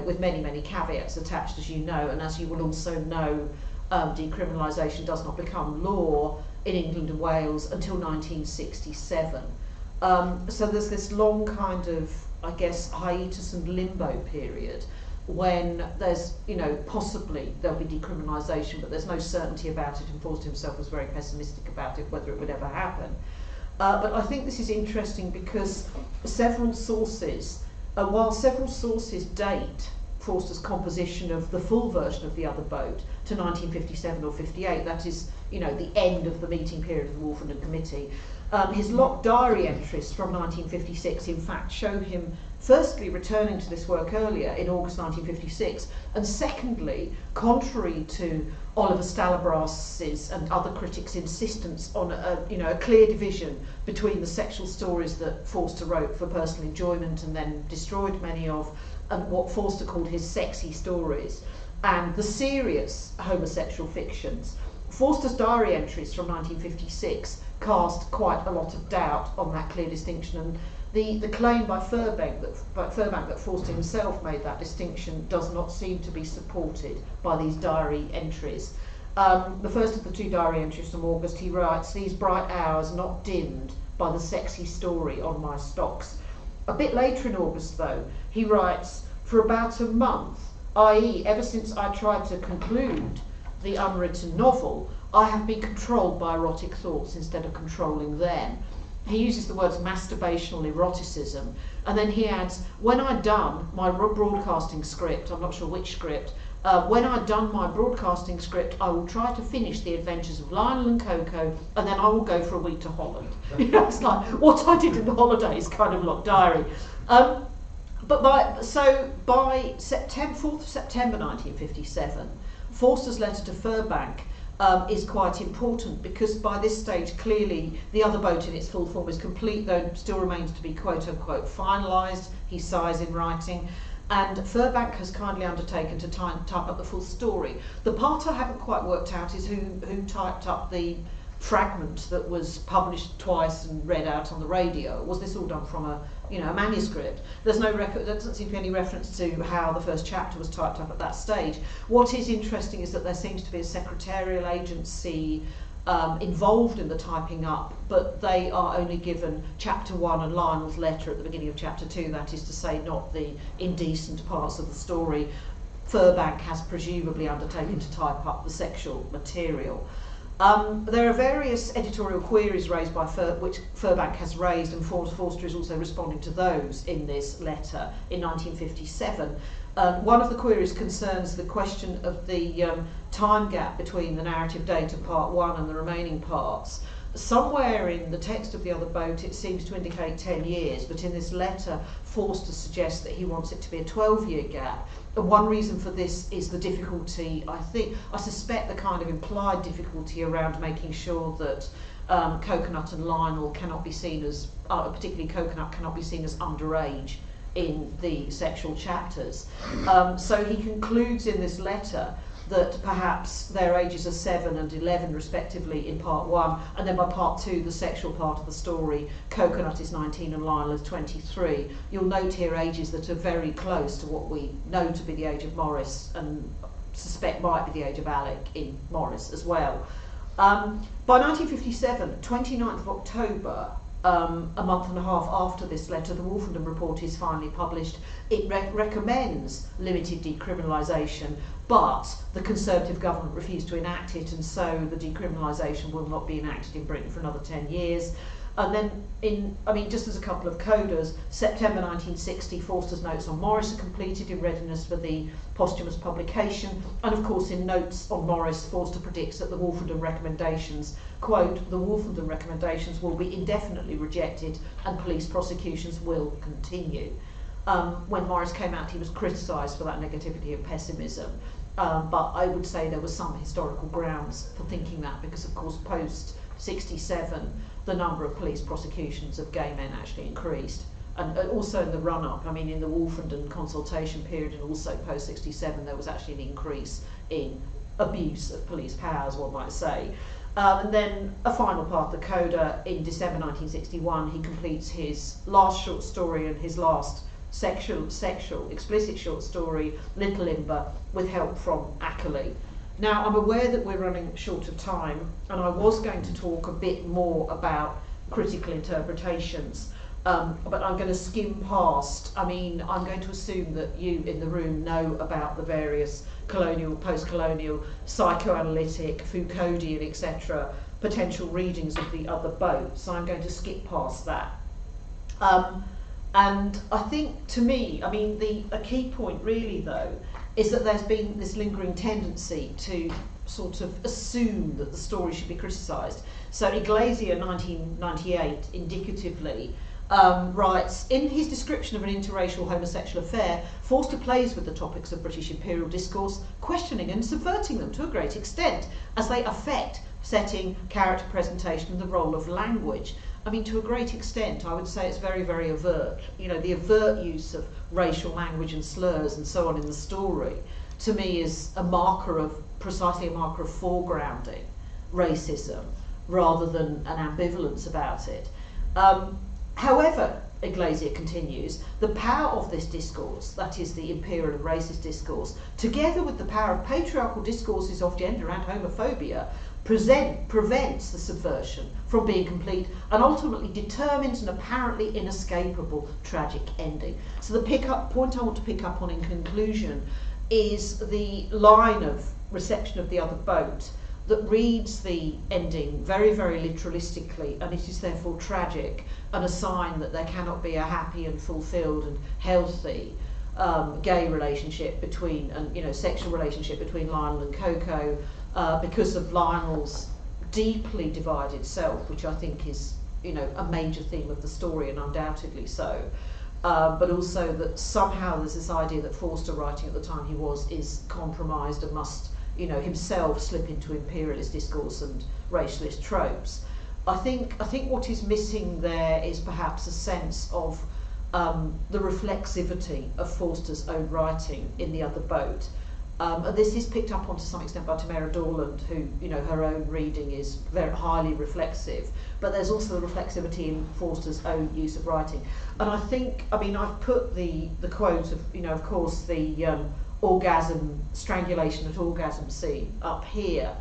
with many caveats attached, as you know, and as you will also know, decriminalisation does not become law in England and Wales until 1967. So there's this long kind of, hiatus and limbo period when there's, possibly there'll be decriminalisation, but there's no certainty about it, and Forster himself was very pessimistic about it, whether it would ever happen. But I think this is interesting because several sources date Forster's composition of the full version of The Other Boat to 1957 or 58, that is, the end of the meeting period of the Wolfenden Committee. His locked diary entries from 1956, in fact, show him firstly returning to this work earlier in August 1956, and secondly, contrary to Oliver Stalabras's and other critics' insistence on a clear division between the sexual stories that Forster wrote for personal enjoyment and then destroyed many of, and what Forster called his sexy stories, and the serious homosexual fictions. Forster's diary entries from 1956 cast quite a lot of doubt on that clear distinction, and the claim by Furbank that Forster himself made that distinction does not seem to be supported by these diary entries. The first of the two diary entries from August, he writes, "These bright hours not dimmed by the sexy story on my stocks." A bit later in August, though, he writes, "For about a month, i.e. ever since I tried to conclude the unwritten novel, I have been controlled by erotic thoughts instead of controlling them." He uses the words masturbational eroticism, and then he adds, "When I'd done my broadcasting script," I'm not sure which script, "when I'd done my broadcasting script, I will try to finish the adventures of Lionel and Coco, and then I will go for a week to Holland." It's like what I did in the holidays kind of like diary. But by 4th of September 1957, Forster's letter to Furbank is quite important, because by this stage clearly the other boat in its full form is complete, though it still remains to be quote unquote finalised, he sighs in writing, and Furbank has kindly undertaken to type up the full story. The part I haven't quite worked out is who typed up the fragment that was published twice and read out on the radio. Was this all done from a manuscript? There's no record. There doesn't seem to be any reference to how the first chapter was typed up at that stage. What is interesting is that there seems to be a secretarial agency involved in the typing up, but they are only given chapter 1 and Lionel's letter at the beginning of chapter 2, that is to say not the indecent parts of the story. Furbank has presumably undertaken to type up the sexual material. There are various editorial queries raised by which Furbank has raised, and Forster is also responding to those in this letter in 1957. One of the queries concerns the question of the time gap between the narrative data part 1 and the remaining parts. Somewhere in the text of The Other Boat it seems to indicate 10 years, but in this letter Forster suggests that he wants it to be a 12-year gap. And one reason for this is the difficulty, I suspect the kind of implied difficulty around making sure that Coconut and Lionel cannot be seen as, particularly Coconut cannot be seen as underage in the sexual chapters. So he concludes in this letter that perhaps their ages are 7 and 11 respectively in part 1, and then by part 2, the sexual part of the story, Coconut is 19 and Lionel is 23. You'll note here ages that are very close to what we know to be the age of Morris, and suspect might be the age of Alec in Morris as well. By 1957, 29th of October, a month and a half after this letter, the Wolfenden Report is finally published. It recommends limited decriminalisation, but the Conservative government refused to enact it, and so the decriminalisation will not be enacted in Britain for another 10 years. And then, just as a couple of coders, September 1960, Forster's notes on Morris are completed in readiness for the posthumous publication, and of course in notes on Morris, Forster predicts that the Wolfenden recommendations, quote, "the Wolfenden recommendations will be indefinitely rejected and police prosecutions will continue." When Morris came out, he was criticised for that negativity and pessimism, but I would say there was some historical grounds for thinking that, because of course post-67 the number of police prosecutions of gay men actually increased, and also in the run-up, in the Wolfenden consultation period and also post-67 there was actually an increase in abuse of police powers, one might say. And then a final part, the coda, in December 1961 he completes his last short story and his last sexual explicit short story, Little Imber, with help from Ackerley. Now, I'm aware that we're running short of time, and I was going to talk a bit more about critical interpretations, but I'm going to skim past. I'm going to assume that you in the room know about the various colonial, post-colonial, psychoanalytic, Foucauldian, etc. potential readings of The Other Boat, so I'm going to skip past that. And I think, to me, a key point really, though, is that there's been this lingering tendency to sort of assume that the story should be criticised. So Iglesias, 1998, indicatively, writes, in his description of an interracial homosexual affair, Forster plays with the topics of British imperial discourse, questioning and subverting them to a great extent, as they affect setting, character presentation, and the role of language. To a great extent, I would say it's very, very overt. The overt use of racial language and slurs and so on in the story, to me, is precisely a marker of foregrounding racism, rather than an ambivalence about it. However, Iglesias continues, the power of this discourse, that is the imperial and racist discourse, together with the power of patriarchal discourses of gender and homophobia, prevents the subversion from being complete and ultimately determines an apparently inescapable tragic ending. So the point I want to pick up on in conclusion is the line of reception of The Other Boat that reads the ending very, very literalistically, and it is therefore tragic and a sign that there cannot be a happy and fulfilled and healthy gay relationship between, and sexual relationship between Lionel and Coco because of Lionel's deeply divided self, which I think is, a major theme of the story, and undoubtedly so. But also that somehow there's this idea that Forster, writing at the time he was, is compromised and must himself slip into imperialist discourse and racialist tropes. I think what is missing there is perhaps a sense of the reflexivity of Forster's own writing in The Other Boat. And this is picked up on to some extent by Tamara Dorland, who, her own reading is very highly reflexive, but there's also the reflexivity in Forster's own use of writing. And I've put the quote of course, the orgasm, strangulation at orgasm scene up here,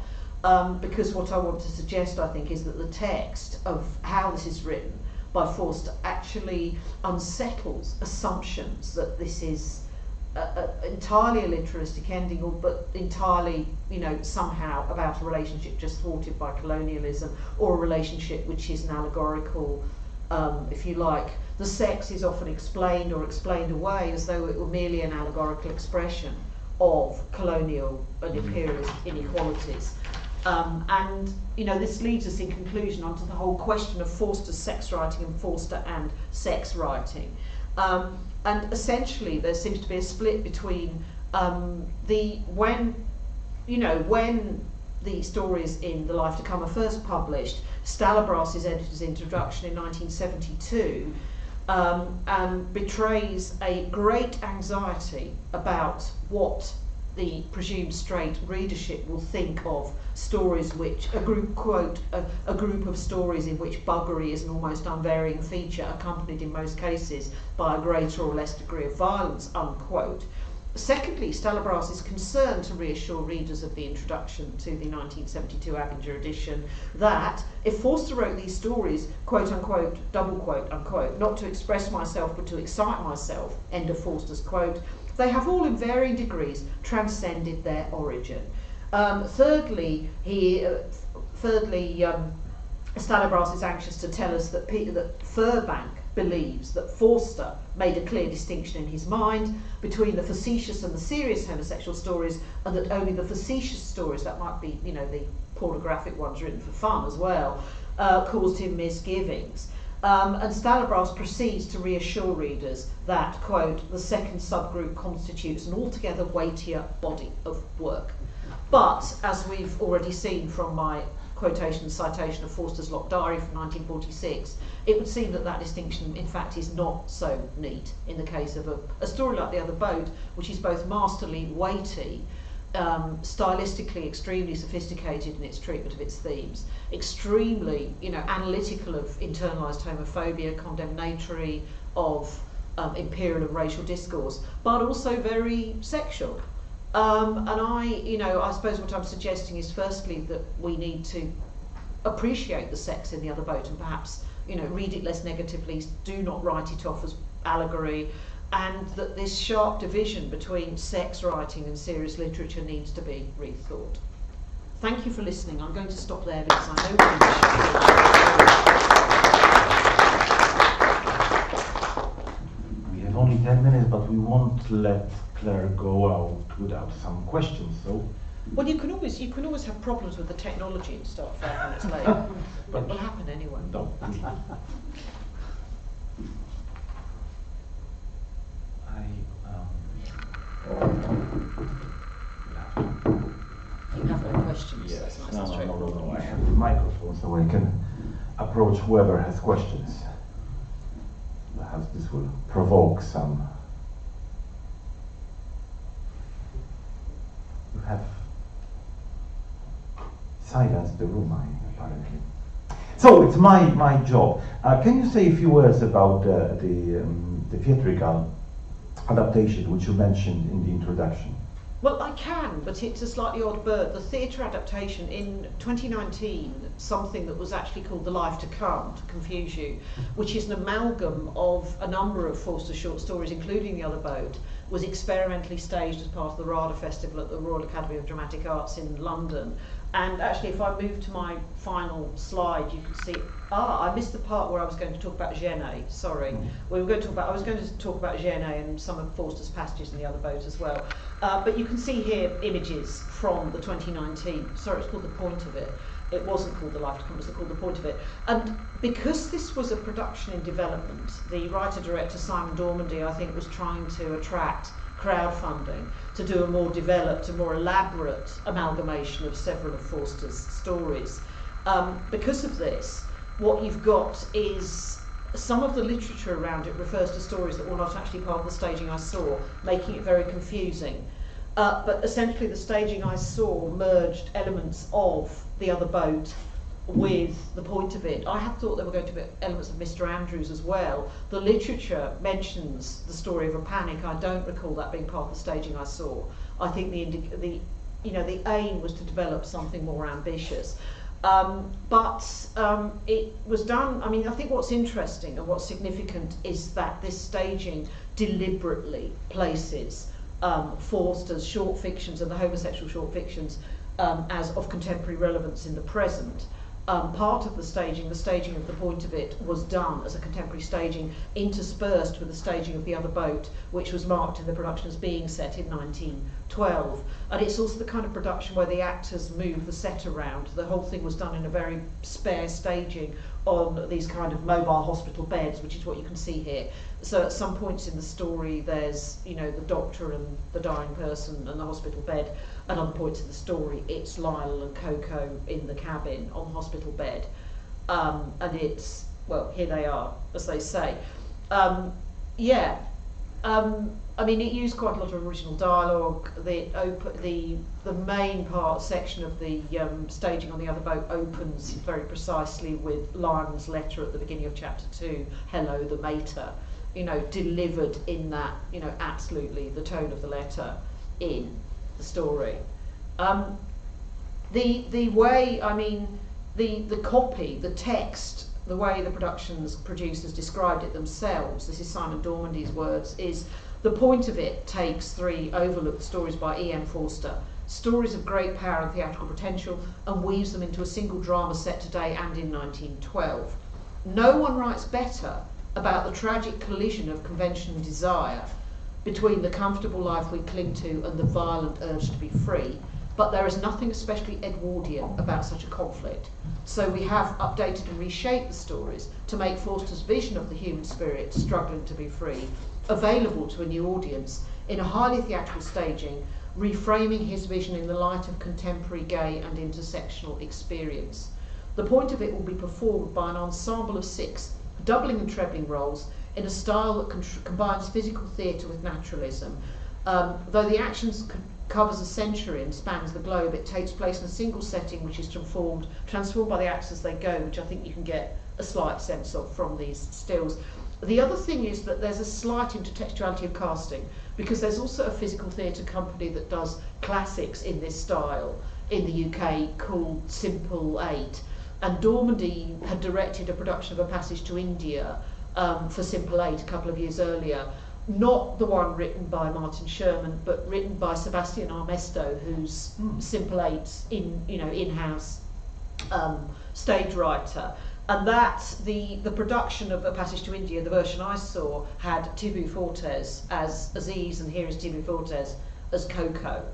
because what I want to suggest, I think, is that the text of how this is written by Forster actually unsettles assumptions that this is entirely a literalistic ending, but entirely, somehow about a relationship just thwarted by colonialism, or a relationship which is an allegorical, if you like. The sex is often explained or explained away as though it were merely an allegorical expression of colonial and imperialist inequalities. And this leads us in conclusion onto the whole question of Forster's sex writing and Forster and sex writing. And essentially there seems to be a split between when the stories in The Life to Come are first published, Stalabras's editor's introduction in 1972 betrays a great anxiety about what the presumed straight readership will think of stories which a group of stories in which buggery is an almost unvarying feature, accompanied in most cases by a greater or less degree of violence, unquote. Secondly, Stalabras is concerned to reassure readers of the introduction to the 1972 Abinger edition that if Forster wrote these stories, quote unquote, double quote unquote, not to express myself but to excite myself, end of Forster's quote, they have all in varying degrees transcended their origin. Thirdly, Stalabras is anxious to tell us that Furbank believes that Forster made a clear distinction in his mind between the facetious and the serious homosexual stories, and that only the facetious stories, that might be, the pornographic ones written for fun as well, caused him misgivings. And Stalabras proceeds to reassure readers that, quote, the second subgroup constitutes an altogether weightier body of work. But, as we've already seen from my quotation and citation of Forster's Locked Diary from 1946, it would seem that distinction, in fact, is not so neat in the case of a story like The Other Boat, which is both masterly, weighty, stylistically extremely sophisticated in its treatment of its themes, extremely, analytical of internalised homophobia, condemnatory of imperial and racial discourse, but also very sexual. And I suppose what I'm suggesting is firstly that we need to appreciate the sex in The Other Boat and perhaps, read it less negatively, do not write it off as allegory, and that this sharp division between sex writing and serious literature needs to be rethought. Thank you for listening. I'm going to stop there because I know we have only 10 minutes, but we won't let Claire go out without some questions. So, well, you can always have problems with the technology and start 5 minutes late. It will happen anyway. No. You have no questions. Yes. That's nice and No. straightforward. I have the microphone so I can approach whoever has questions. Perhaps this will provoke some. You have silenced the room, apparently. So it's my job. Can you say a few words about the theatrical adaptation which you mentioned in the introduction? Well, I can, but it's a slightly odd bird. The theatre adaptation in 2019, something that was actually called The Life to Come, to confuse you, which is an amalgam of a number of Forster short stories, including The Other Boat, was experimentally staged as part of the RADA Festival at the Royal Academy of Dramatic Arts in London. And actually, if I move to my final slide, you can see, I missed the part where I was going to talk about Genet, sorry. I was going to talk about Genet and some of Forster's passages in The Other Boat as well. But you can see here images from the 2019, sorry, it's called The Point of It. It wasn't called The Life to Come, it was called The Point of It. And because this was a production in development, the writer-director Simon Dormandy, I think, was trying to attract crowdfunding to do a more developed, a more elaborate amalgamation of several of Forster's stories. Because of this, what you've got is some of the literature around it refers to stories that were not actually part of the staging I saw, making it very confusing. But essentially the staging I saw merged elements of The Other Boat with The Point of It. I had thought there were going to be elements of Mr. Andrews as well. The literature mentions the story of a panic. I don't recall that being part of the staging I saw. I think the aim was to develop something more ambitious. But it was done, I mean, I think what's interesting and what's significant is that this staging deliberately places Forster's short fictions and the homosexual short fictions as of contemporary relevance in the present. Part of the staging of The Point of It, was done as a contemporary staging interspersed with the staging of The Other Boat, which was marked in the production as being set in 1912. And it's also the kind of production where the actors move the set around. The whole thing was done in a very spare staging on these kind of mobile hospital beds, which is what you can see here. So at some points in the story there's, the doctor and the dying person and the hospital bed. At other points in the story it's Lyle and Coco in the cabin on the hospital bed. And it's, well, here they are, as they say. I mean, it used quite a lot of original dialogue. The main section of the staging on The Other Boat opens very precisely with Lyon's letter at the beginning of chapter 2, hello the mater, delivered in that, absolutely the tone of the letter in the story. The way, I mean, the copy, the text, the way the productions producers described it themselves, this is Simon Dormandy's words, is The Point of It takes 3 overlooked stories by E.M.F. Forster, stories of great power and theatrical potential, and weaves them into a single drama set today and in 1912. No one writes better about the tragic collision of convention and desire between the comfortable life we cling to and the violent urge to be free, but there is nothing especially Edwardian about such a conflict. So we have updated and reshaped the stories to make Forster's vision of the human spirit struggling to be free available to a new audience in a highly theatrical staging, reframing his vision in the light of contemporary gay and intersectional experience. The Point of It will be performed by an ensemble of 6 doubling and trebling roles in a style that combines physical theatre with naturalism. Though the action covers a century and spans the globe, it takes place in a single setting which is transformed by the acts as they go, which I think you can get a slight sense of from these stills. The other thing is that there's a slight intertextuality of casting, because there's also a physical theatre company that does classics in this style in the UK called Simple 8. And Dormandy had directed a production of A Passage to India for Simple 8 a couple of years earlier. Not the one written by Martin Sherman, but written by Sebastian Armesto, who's Simple 8's in-house stage writer. And that the production of A Passage to India, the version I saw, had Thibaut Fortes as Aziz, and here is Thibaut Fortes as Coco.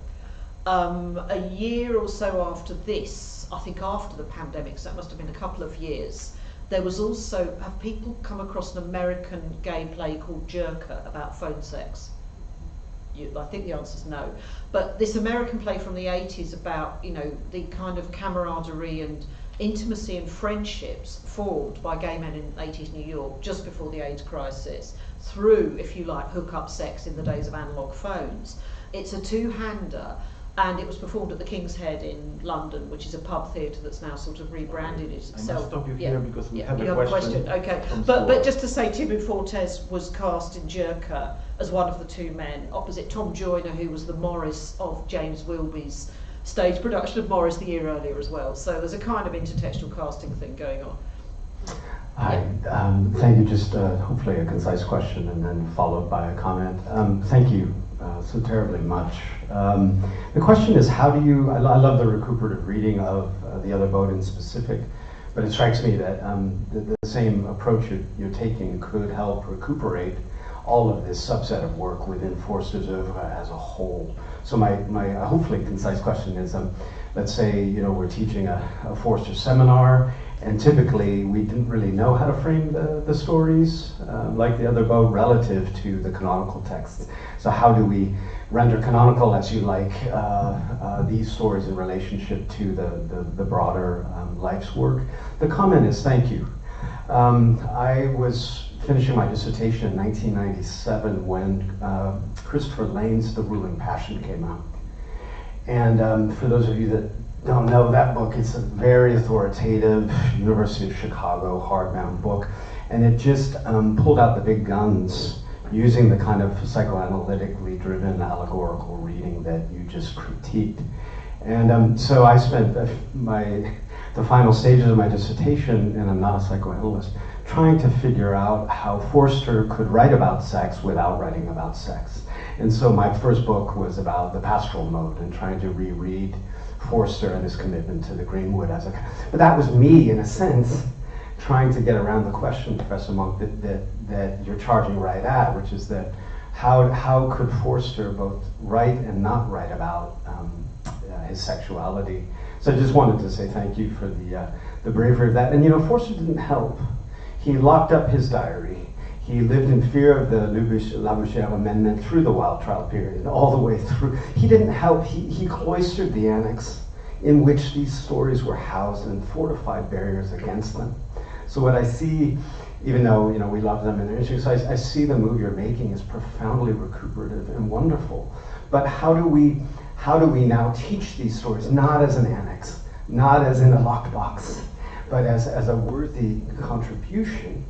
A year or so after this, I think after the pandemic, so that must have been a couple of years, there was also, have people come across an American gay play called Jerker about phone sex? I think the answer is no. But this American play from the 80s about, the kind of camaraderie and intimacy and friendships formed by gay men in 80s New York just before the AIDS crisis through, if you like, hook-up sex in the days of analog phones. It's a two-hander. and it was performed at the King's Head in London, which is a pub theatre that's now sort of rebranded itself. I must stop you here because we have you a question. Okay, from but Stuart. just to say, Timo Fortes was cast in Jerker as one of the two men, opposite Tom Joyner, who was the Morris of James Wilby's stage production of Morris the year earlier as well. So there's a kind of intertextual casting thing going on. Hi, thank you. Just hopefully a concise question and then followed by a comment. Thank you so terribly much. The question is, how do you, I love the recuperative reading of The Other Boat in specific, but it strikes me that the same approach you're taking could help recuperate all of this subset of work within Forster's oeuvre as a whole. So my hopefully concise question is, let's say, you know, we're teaching a Forster seminar, and typically we didn't really know how to frame the stories, like The Other Boat, relative to the canonical texts. So how do we render canonical, as you like, these stories in relationship to the broader life's work? The comment is, thank you. I was finishing my dissertation in 1997 when Christopher Lane's The Ruling Passion came out. And for those of you that don't know that book, it's a very authoritative University of Chicago hardbound book, and it just pulled out the big guns using the kind of psychoanalytically driven allegorical reading that you just critiqued. And so I spent the final stages of my dissertation, and I'm not a psychoanalyst, trying to figure out how Forster could write about sex without writing about sex. And so my first book was about the pastoral mode and trying to reread Forster and his commitment to the Greenwood but that was me, in a sense, trying to get around the question, Professor Monk, that you're charging right at, which is that how could Forster both write and not write about his sexuality? So I just wanted to say thank you for the bravery of that. And you know, Forster didn't help. He locked up his diary. He lived in fear of the Labouchere Amendment through the wild trial period, all the way through. He didn't help. He cloistered the annex in which these stories were housed and fortified barriers against them. So what I see, even though, you know, we love them and they're interesting, so I see the move you're making as profoundly recuperative and wonderful. But how do we now teach these stories, not as an annex, not as in a lockbox, but as a worthy contribution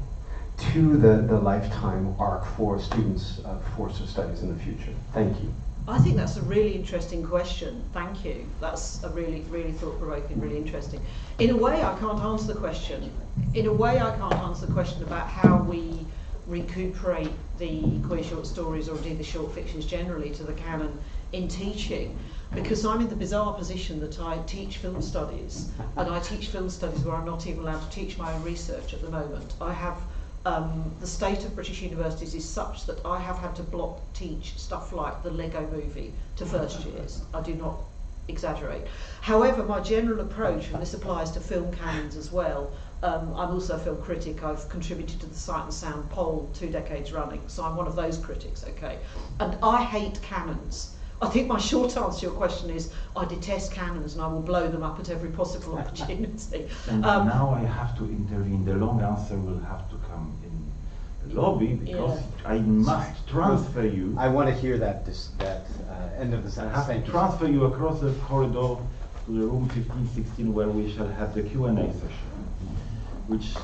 to the lifetime arc for students of Forster studies in the future? Thank you. I think that's a really interesting question. Thank you. That's a really, really thought-provoking, really interesting. In a way, I can't answer the question. In a way, I can't answer the question about how we recuperate the queer short stories, or indeed the short fictions generally, to the canon in teaching, because I'm in the bizarre position that I teach film studies, and I teach film studies where I'm not even allowed to teach my own research at the moment. I have the state of British universities is such that I have had to block teach stuff like the Lego movie to first years. I do not exaggerate. However, my general approach, and this applies to film canons as well, I'm also a film critic. I've contributed to the Sight and Sound poll 2 decades running, so I'm one of those critics, okay? And I hate canons. I think my short answer to your question is I detest canons and I will blow them up at every possible opportunity. And now I have to intervene. The long answer will have to come in the lobby, because I must transfer you. I want to hear that end of the I sentence. have to transfer you across the corridor to the room 1516, where we shall have the Q&A session, which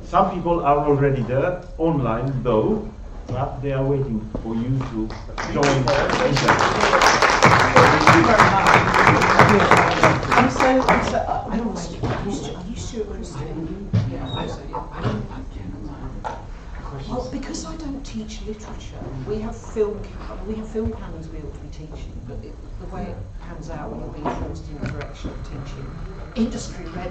some people are already there, online though, but they are waiting for you to join. Thank you very much. Are you Stuart Krzysztof? Well, because I don't teach literature, we have film canons we ought to be teaching, but the way it pans out will be forced in the direction of teaching industry-led